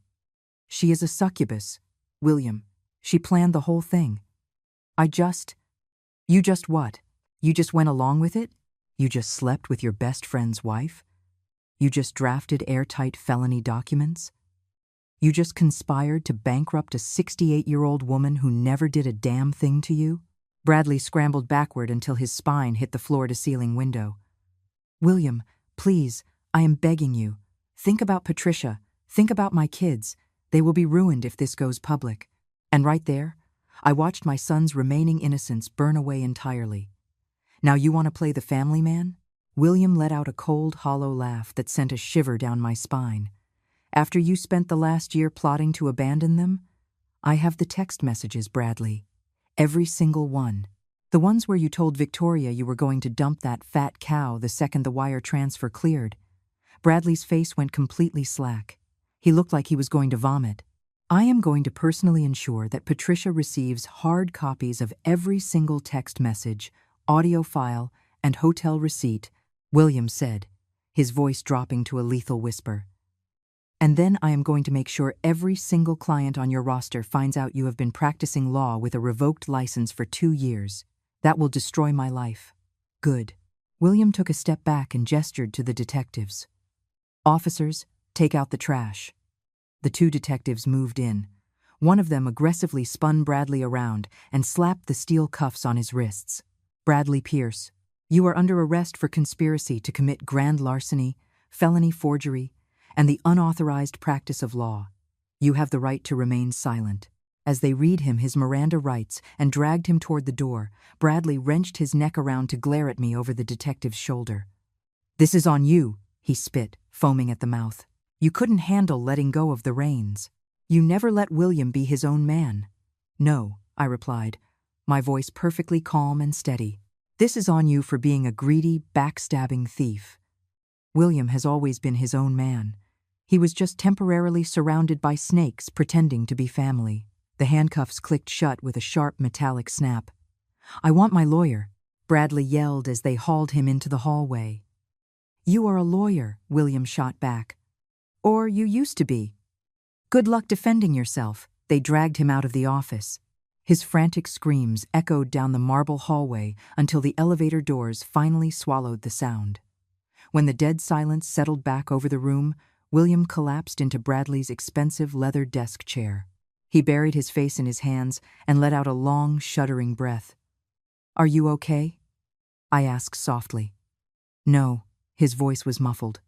Speaker 1: She is a succubus, William. She planned the whole thing. You just what? You just went along with it? You just slept with your best friend's wife? You just drafted airtight felony documents? You just conspired to bankrupt a 68-year-old woman who never did a damn thing to you? Bradley scrambled backward until his spine hit the floor-to-ceiling window. William, please, I am begging you. Think about Patricia. Think about my kids. They will be ruined if this goes public. And right there, I watched my son's remaining innocence burn away entirely. Now you want to play the family man? William let out a cold, hollow laugh that sent a shiver down my spine. After you spent the last year plotting to abandon them? I have the text messages, Bradley. Every single one. The ones where you told Victoria you were going to dump that fat cow the second the wire transfer cleared. Bradley's face went completely slack. He looked like he was going to vomit. I am going to personally ensure that Patricia receives hard copies of every single text message, audio file, and hotel receipt, William said, his voice dropping to a lethal whisper. And then I am going to make sure every single client on your roster finds out you have been practicing law with a revoked license for 2 years. That will destroy my life. Good. William took a step back and gestured to the detectives. Officers, take out the trash. The 2 detectives moved in. One of them aggressively spun Bradley around and slapped the steel cuffs on his wrists. Bradley Pierce, you are under arrest for conspiracy to commit grand larceny, felony forgery, and the unauthorized practice of law. You have the right to remain silent. As they read him his Miranda rights and dragged him toward the door, Bradley wrenched his neck around to glare at me over the detective's shoulder. This is on you, he spit, foaming at the mouth. You couldn't handle letting go of the reins. You never let William be his own man. No, I replied, my voice perfectly calm and steady. This is on you for being a greedy, backstabbing thief. William has always been his own man. He was just temporarily surrounded by snakes pretending to be family. The handcuffs clicked shut with a sharp metallic snap. I want my lawyer, Bradley yelled as they hauled him into the hallway. You are a lawyer, William shot back. Or you used to be. Good luck defending yourself. They dragged him out of the office. His frantic screams echoed down the marble hallway until the elevator doors finally swallowed the sound. When the dead silence settled back over the room, William collapsed into Bradley's expensive leather desk chair. He buried his face in his hands and let out a long, shuddering breath. Are you okay? I asked softly. No, his voice was muffled.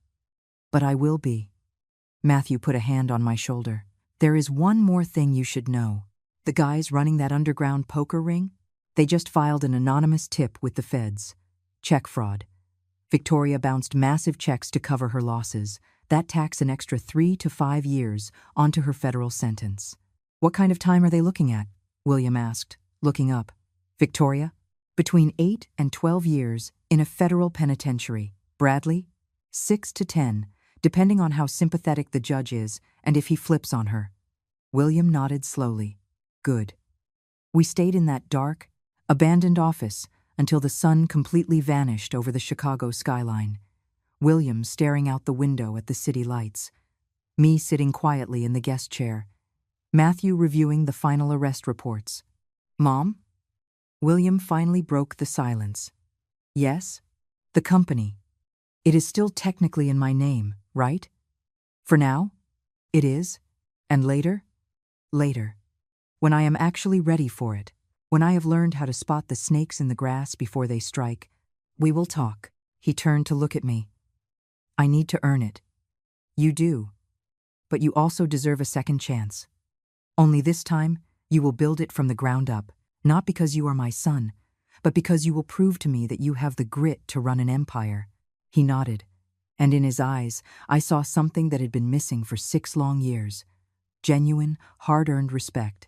Speaker 1: But I will be. Matthew put a hand on my shoulder. There is one more thing you should know. The guys running that underground poker ring? They just filed an anonymous tip with the feds. Check fraud. Victoria bounced massive checks to cover her losses. That tacks an extra 3 to 5 years onto her federal sentence. What kind of time are they looking at? William asked, looking up. Victoria? Between 8 and 12 years in a federal penitentiary. Bradley? 6 to 10. Depending on how sympathetic the judge is and if he flips on her. William nodded slowly. Good. We stayed in that dark, abandoned office until the sun completely vanished over the Chicago skyline. William staring out the window at the city lights. Me sitting quietly in the guest chair. Matthew reviewing the final arrest reports. Mom? William finally broke the silence. Yes? The company. It is still technically in my name, right? For now? It is. And later? Later. When I am actually ready for it. When I have learned how to spot the snakes in the grass before they strike. We will talk. He turned to look at me. I need to earn it. You do. But you also deserve a second chance. Only this time, you will build it from the ground up, not because you are my son, but because you will prove to me that you have the grit to run an empire. He nodded, and in his eyes, I saw something that had been missing for 6 long years. Genuine, hard-earned respect.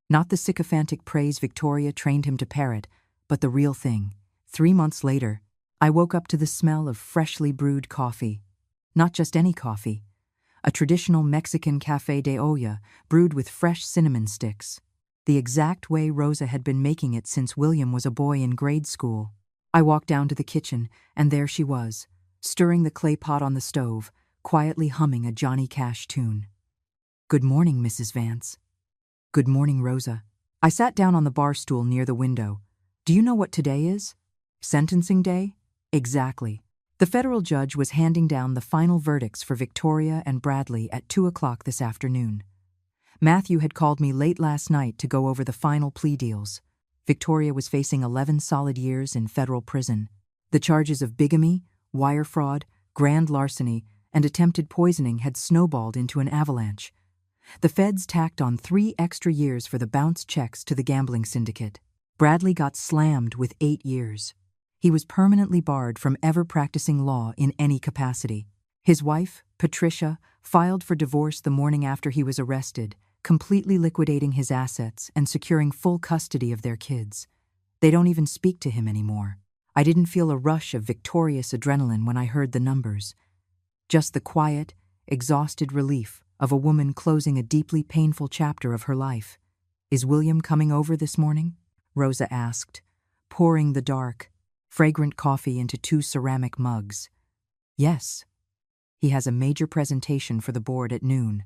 Speaker 1: Not the sycophantic praise Victoria trained him to parrot, but the real thing. 3 months later, I woke up to the smell of freshly brewed coffee. Not just any coffee. A traditional Mexican café de olla brewed with fresh cinnamon sticks. The exact way Rosa had been making it since William was a boy in grade school. I walked down to the kitchen, and there she was, stirring the clay pot on the stove, quietly humming a Johnny Cash tune. "Good morning, Mrs. Vance." "Good morning, Rosa." I sat down on the bar stool near the window. "Do you know what today is?" "Sentencing day?" "Exactly." The federal judge was handing down the final verdicts for Victoria and Bradley at 2 o'clock this afternoon. Matthew had called me late last night to go over the final plea deals. Victoria was facing 11 solid years in federal prison. The charges of bigamy, wire fraud, grand larceny, and attempted poisoning had snowballed into an avalanche. The feds tacked on 3 extra years for the bounce checks to the gambling syndicate. Bradley got slammed with 8 years. He was permanently barred from ever practicing law in any capacity. His wife, Patricia, filed for divorce the morning after he was arrested, completely liquidating his assets and securing full custody of their kids. They don't even speak to him anymore. I didn't feel a rush of victorious adrenaline when I heard the numbers. Just the quiet, exhausted relief of a woman closing a deeply painful chapter of her life. "Is William coming over this morning?" Rosa asked, pouring the dark, fragrant coffee into 2 ceramic mugs. "Yes. He has a major presentation for the board at noon."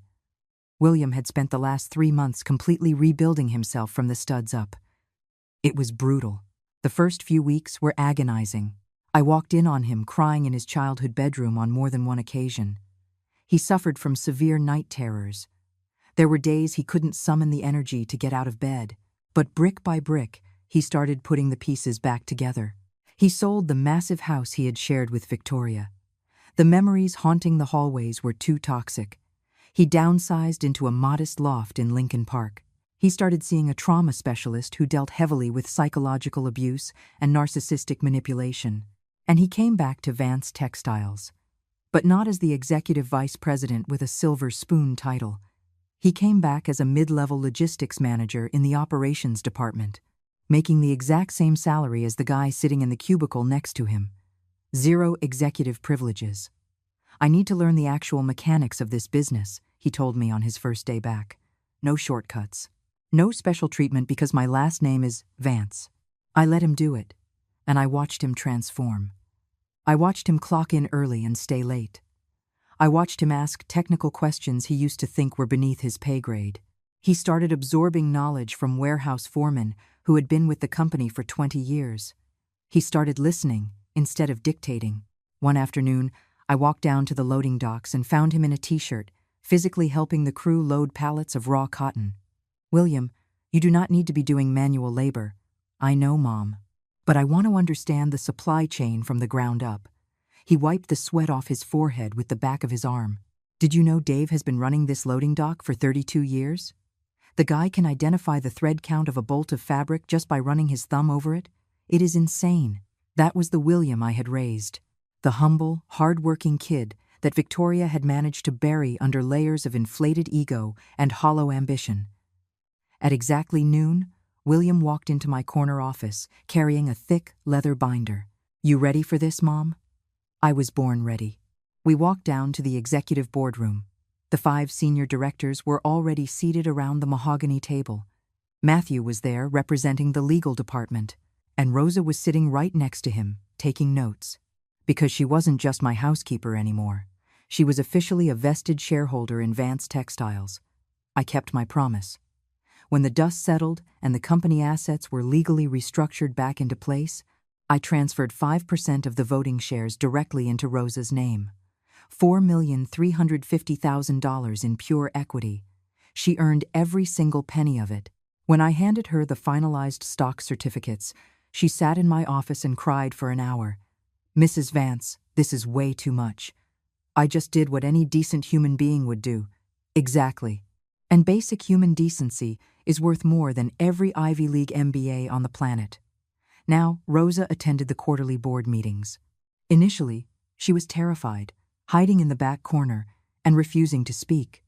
Speaker 1: William had spent the last 3 months completely rebuilding himself from the studs up. It was brutal. The first few weeks were agonizing. I walked in on him crying in his childhood bedroom on more than one occasion. He suffered from severe night terrors. There were days he couldn't summon the energy to get out of bed, but brick by brick, he started putting the pieces back together. He sold the massive house he had shared with Victoria. The memories haunting the hallways were too toxic. He downsized into a modest loft in Lincoln Park. He started seeing a trauma specialist who dealt heavily with psychological abuse and narcissistic manipulation. And he came back to Vance Textiles. But not as the executive vice president with a silver spoon title. He came back as a mid-level logistics manager in the operations department, making the exact same salary as the guy sitting in the cubicle next to him. 0 executive privileges. "I need to learn the actual mechanics of this business," he told me on his first day back. "No shortcuts. No special treatment because my last name is Vance." I let him do it, and I watched him transform. I watched him clock in early and stay late. I watched him ask technical questions he used to think were beneath his pay grade. He started absorbing knowledge from warehouse foremen who had been with the company for 20 years. He started listening instead of dictating. One afternoon, I walked down to the loading docks and found him in a t-shirt, physically helping the crew load pallets of raw cotton. "William, you do not need to be doing manual labor." "I know, Mom. But I want to understand the supply chain from the ground up." He wiped the sweat off his forehead with the back of his arm. "Did you know Dave has been running this loading dock for 32 years? The guy can identify the thread count of a bolt of fabric just by running his thumb over it. It is insane." That was the William I had raised. The humble, hard-working kid that Victoria had managed to bury under layers of inflated ego and hollow ambition. At exactly noon, William walked into my corner office, carrying a thick leather binder. "You ready for this, Mom?" I was born ready. We walked down to the executive boardroom. The 5 senior directors were already seated around the mahogany table. Matthew was there representing the legal department, and Rosa was sitting right next to him, taking notes. Because she wasn't just my housekeeper anymore. She was officially a vested shareholder in Vance Textiles. I kept my promise. When the dust settled and the company assets were legally restructured back into place, I transferred 5% of the voting shares directly into Rosa's name. $4,350,000 in pure equity. She earned every single penny of it. When I handed her the finalized stock certificates, she sat in my office and cried for an hour. "Mrs. Vance, this is way too much. I just did what any decent human being would do." "Exactly. And basic human decency is worth more than every Ivy League MBA on the planet." Now, Rosa attended the quarterly board meetings. Initially, she was terrified, hiding in the back corner and refusing to speak.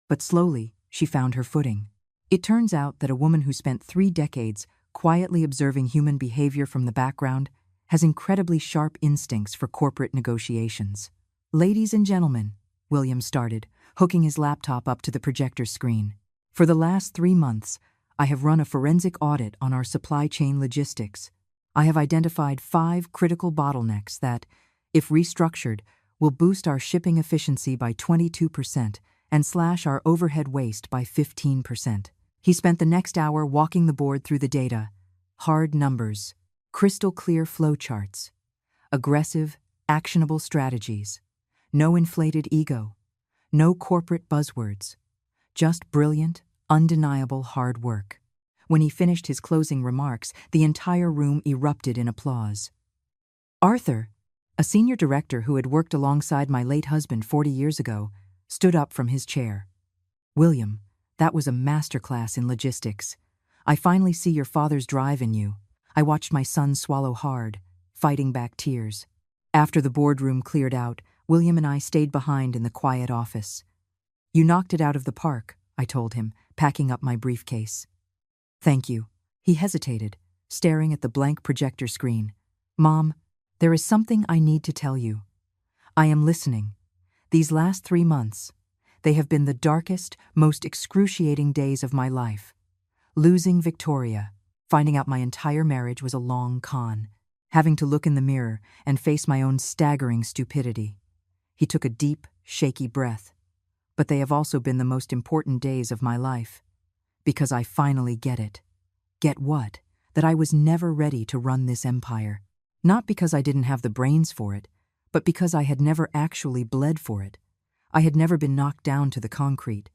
Speaker 1: But slowly, she found her footing. It turns out that a woman who spent 3 decades quietly observing human behavior from the background has incredibly sharp instincts for corporate negotiations. "Ladies and gentlemen," William started, hooking his laptop up to the projector screen. "For the last 3 months, I have run a forensic audit on our supply chain logistics. I have identified 5 critical bottlenecks that, if restructured, will boost our shipping efficiency by 22% and slash our overhead waste by 15%. He spent the next hour walking the board through the data, hard numbers, crystal clear flowcharts, aggressive, actionable strategies, no inflated ego, no corporate buzzwords, just brilliant, undeniable hard work. When he finished his closing remarks, the entire room erupted in applause. Arthur, a senior director who had worked alongside my late husband 40 years ago, stood up from his chair. William, that was a masterclass in logistics. I finally see your father's drive in you. I watched my son swallow hard, fighting back tears. After the boardroom cleared out, William and I stayed behind in the quiet office. You knocked it out of the park, I told him, packing up my briefcase. Thank you. He hesitated, staring at the blank projector screen. Mom, there is something I need to tell you. I am listening. These last 3 months, they have been the darkest, most excruciating days of my life. Losing Victoria, finding out my entire marriage was a long con, having to look in the mirror and face my own staggering stupidity. He took a deep, shaky breath. But they have also been the most important days of my life. Because I finally get it. Get what? That I was never ready to run this empire. Not because I didn't have the brains for it, but because I had never actually bled for it. I had never been knocked down to the concrete.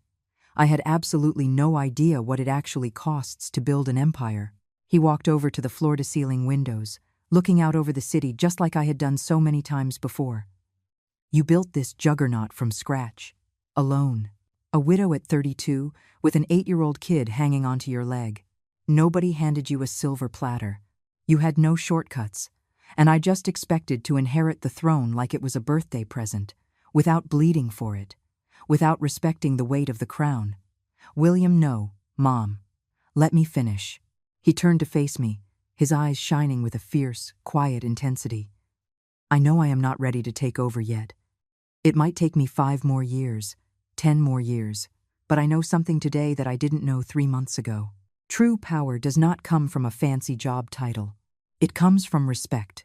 Speaker 1: I had absolutely no idea what it actually costs to build an empire. He walked over to the floor-to-ceiling windows, looking out over the city just like I had done so many times before. You built this juggernaut from scratch, alone. A widow at 32, with an 8-year-old kid hanging onto your leg. Nobody handed you a silver platter. You had no shortcuts, and I just expected to inherit the throne like it was a birthday present, without bleeding for it, without respecting the weight of the crown. William, no, Mom. Let me finish. He turned to face me, his eyes shining with a fierce, quiet intensity. I know I am not ready to take over yet. It might take me 5 more years, 10 more years, but I know something today that I didn't know 3 months ago. True power does not come from a fancy job title. It comes from respect.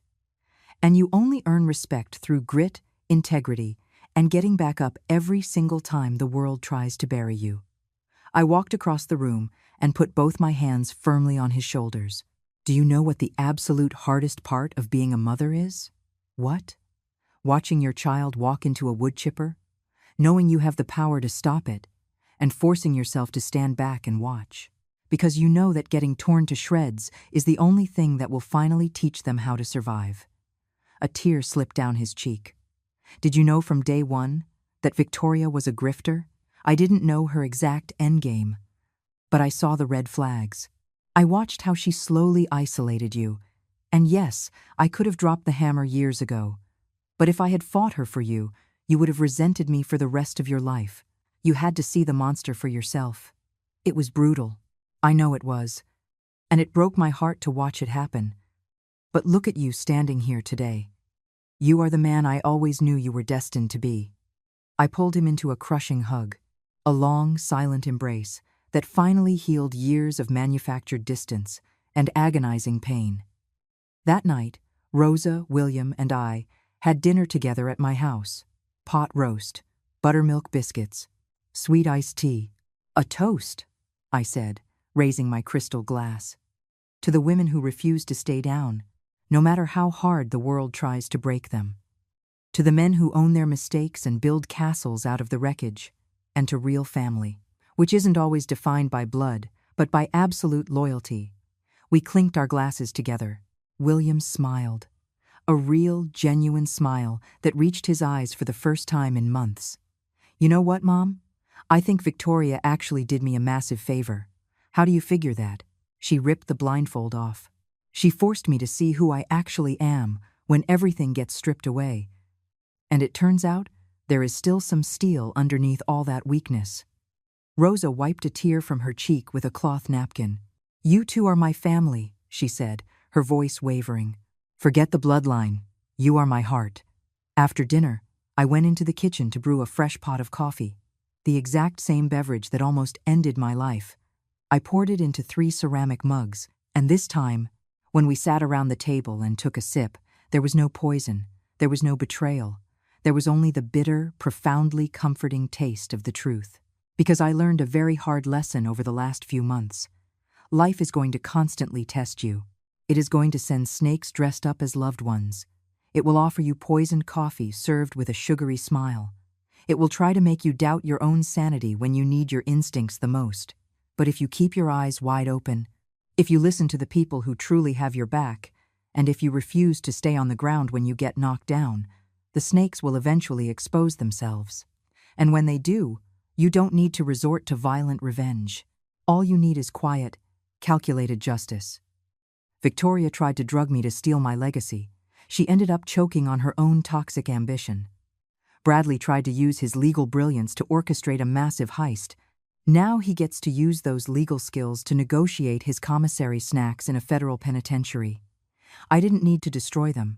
Speaker 1: And you only earn respect through grit, integrity, and getting back up every single time the world tries to bury you. I walked across the room and put both my hands firmly on his shoulders. Do you know what the absolute hardest part of being a mother is? What? Watching your child walk into a wood chipper, knowing you have the power to stop it, and forcing yourself to stand back and watch. Because you know that getting torn to shreds is the only thing that will finally teach them how to survive. A tear slipped down his cheek. Did you know from day one that Victoria was a grifter? I didn't know her exact endgame, but I saw the red flags. I watched how she slowly isolated you, and yes, I could have dropped the hammer years ago. But if I had fought her for you, you would have resented me for the rest of your life. You had to see the monster for yourself. It was brutal. I know it was. And it broke my heart to watch it happen. But look at you standing here today. You are the man I always knew you were destined to be. I pulled him into a crushing hug, a long, silent embrace that finally healed years of manufactured distance and agonizing pain. That night, Rosa, William, and I had dinner together at my house. Pot roast, buttermilk biscuits, sweet iced tea. A toast, I said, raising my crystal glass. To the women who refuse to stay down, no matter how hard the world tries to break them. To the men who own their mistakes and build castles out of the wreckage. And to real family, which isn't always defined by blood, but by absolute loyalty. We clinked our glasses together. William smiled. A real, genuine smile that reached his eyes for the first time in months. You know what, Mom? I think Victoria actually did me a massive favor. How do you figure that? She ripped the blindfold off. She forced me to see who I actually am when everything gets stripped away. And it turns out, there is still some steel underneath all that weakness. Rosa wiped a tear from her cheek with a cloth napkin. You two are my family, she said, her voice wavering. Forget the bloodline. You are my heart. After dinner, I went into the kitchen to brew a fresh pot of coffee, the exact same beverage that almost ended my life. I poured it into 3 ceramic mugs, and this time, When we sat around the table and took a sip, there was no poison, there was no betrayal. There was only the bitter, profoundly comforting taste of the truth. Because I learned a very hard lesson over the last few months. Life is going to constantly test you. It is going to send snakes dressed up as loved ones. It will offer you poisoned coffee served with a sugary smile. It will try to make you doubt your own sanity when you need your instincts the most. But if you keep your eyes wide open, if you listen to the people who truly have your back, and if you refuse to stay on the ground when you get knocked down, the snakes will eventually expose themselves. And when they do, you don't need to resort to violent revenge. All you need is quiet, calculated justice. Victoria tried to drug me to steal my legacy. She ended up choking on her own toxic ambition. Bradley tried to use his legal brilliance to orchestrate a massive heist. Now he gets to use those legal skills to negotiate his commissary snacks in a federal penitentiary. I didn't need to destroy them.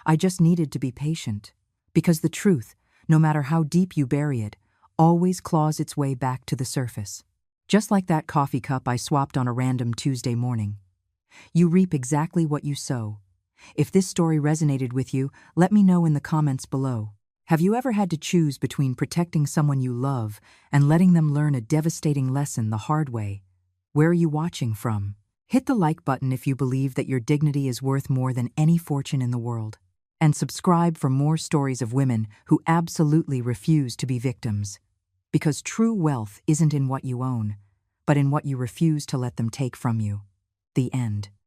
Speaker 1: I just needed to be patient. Because the truth, no matter how deep you bury it, always claws its way back to the surface. Just like that coffee cup I swapped on a random Tuesday morning. You reap exactly what you sow. If this story resonated with you, let me know in the comments below. Have you ever had to choose between protecting someone you love and letting them learn a devastating lesson the hard way? Where are you watching from? Hit the like button if you believe that your dignity is worth more than any fortune in the world. And subscribe for more stories of women who absolutely refuse to be victims. Because true wealth isn't in what you own, but in what you refuse to let them take from you. The end.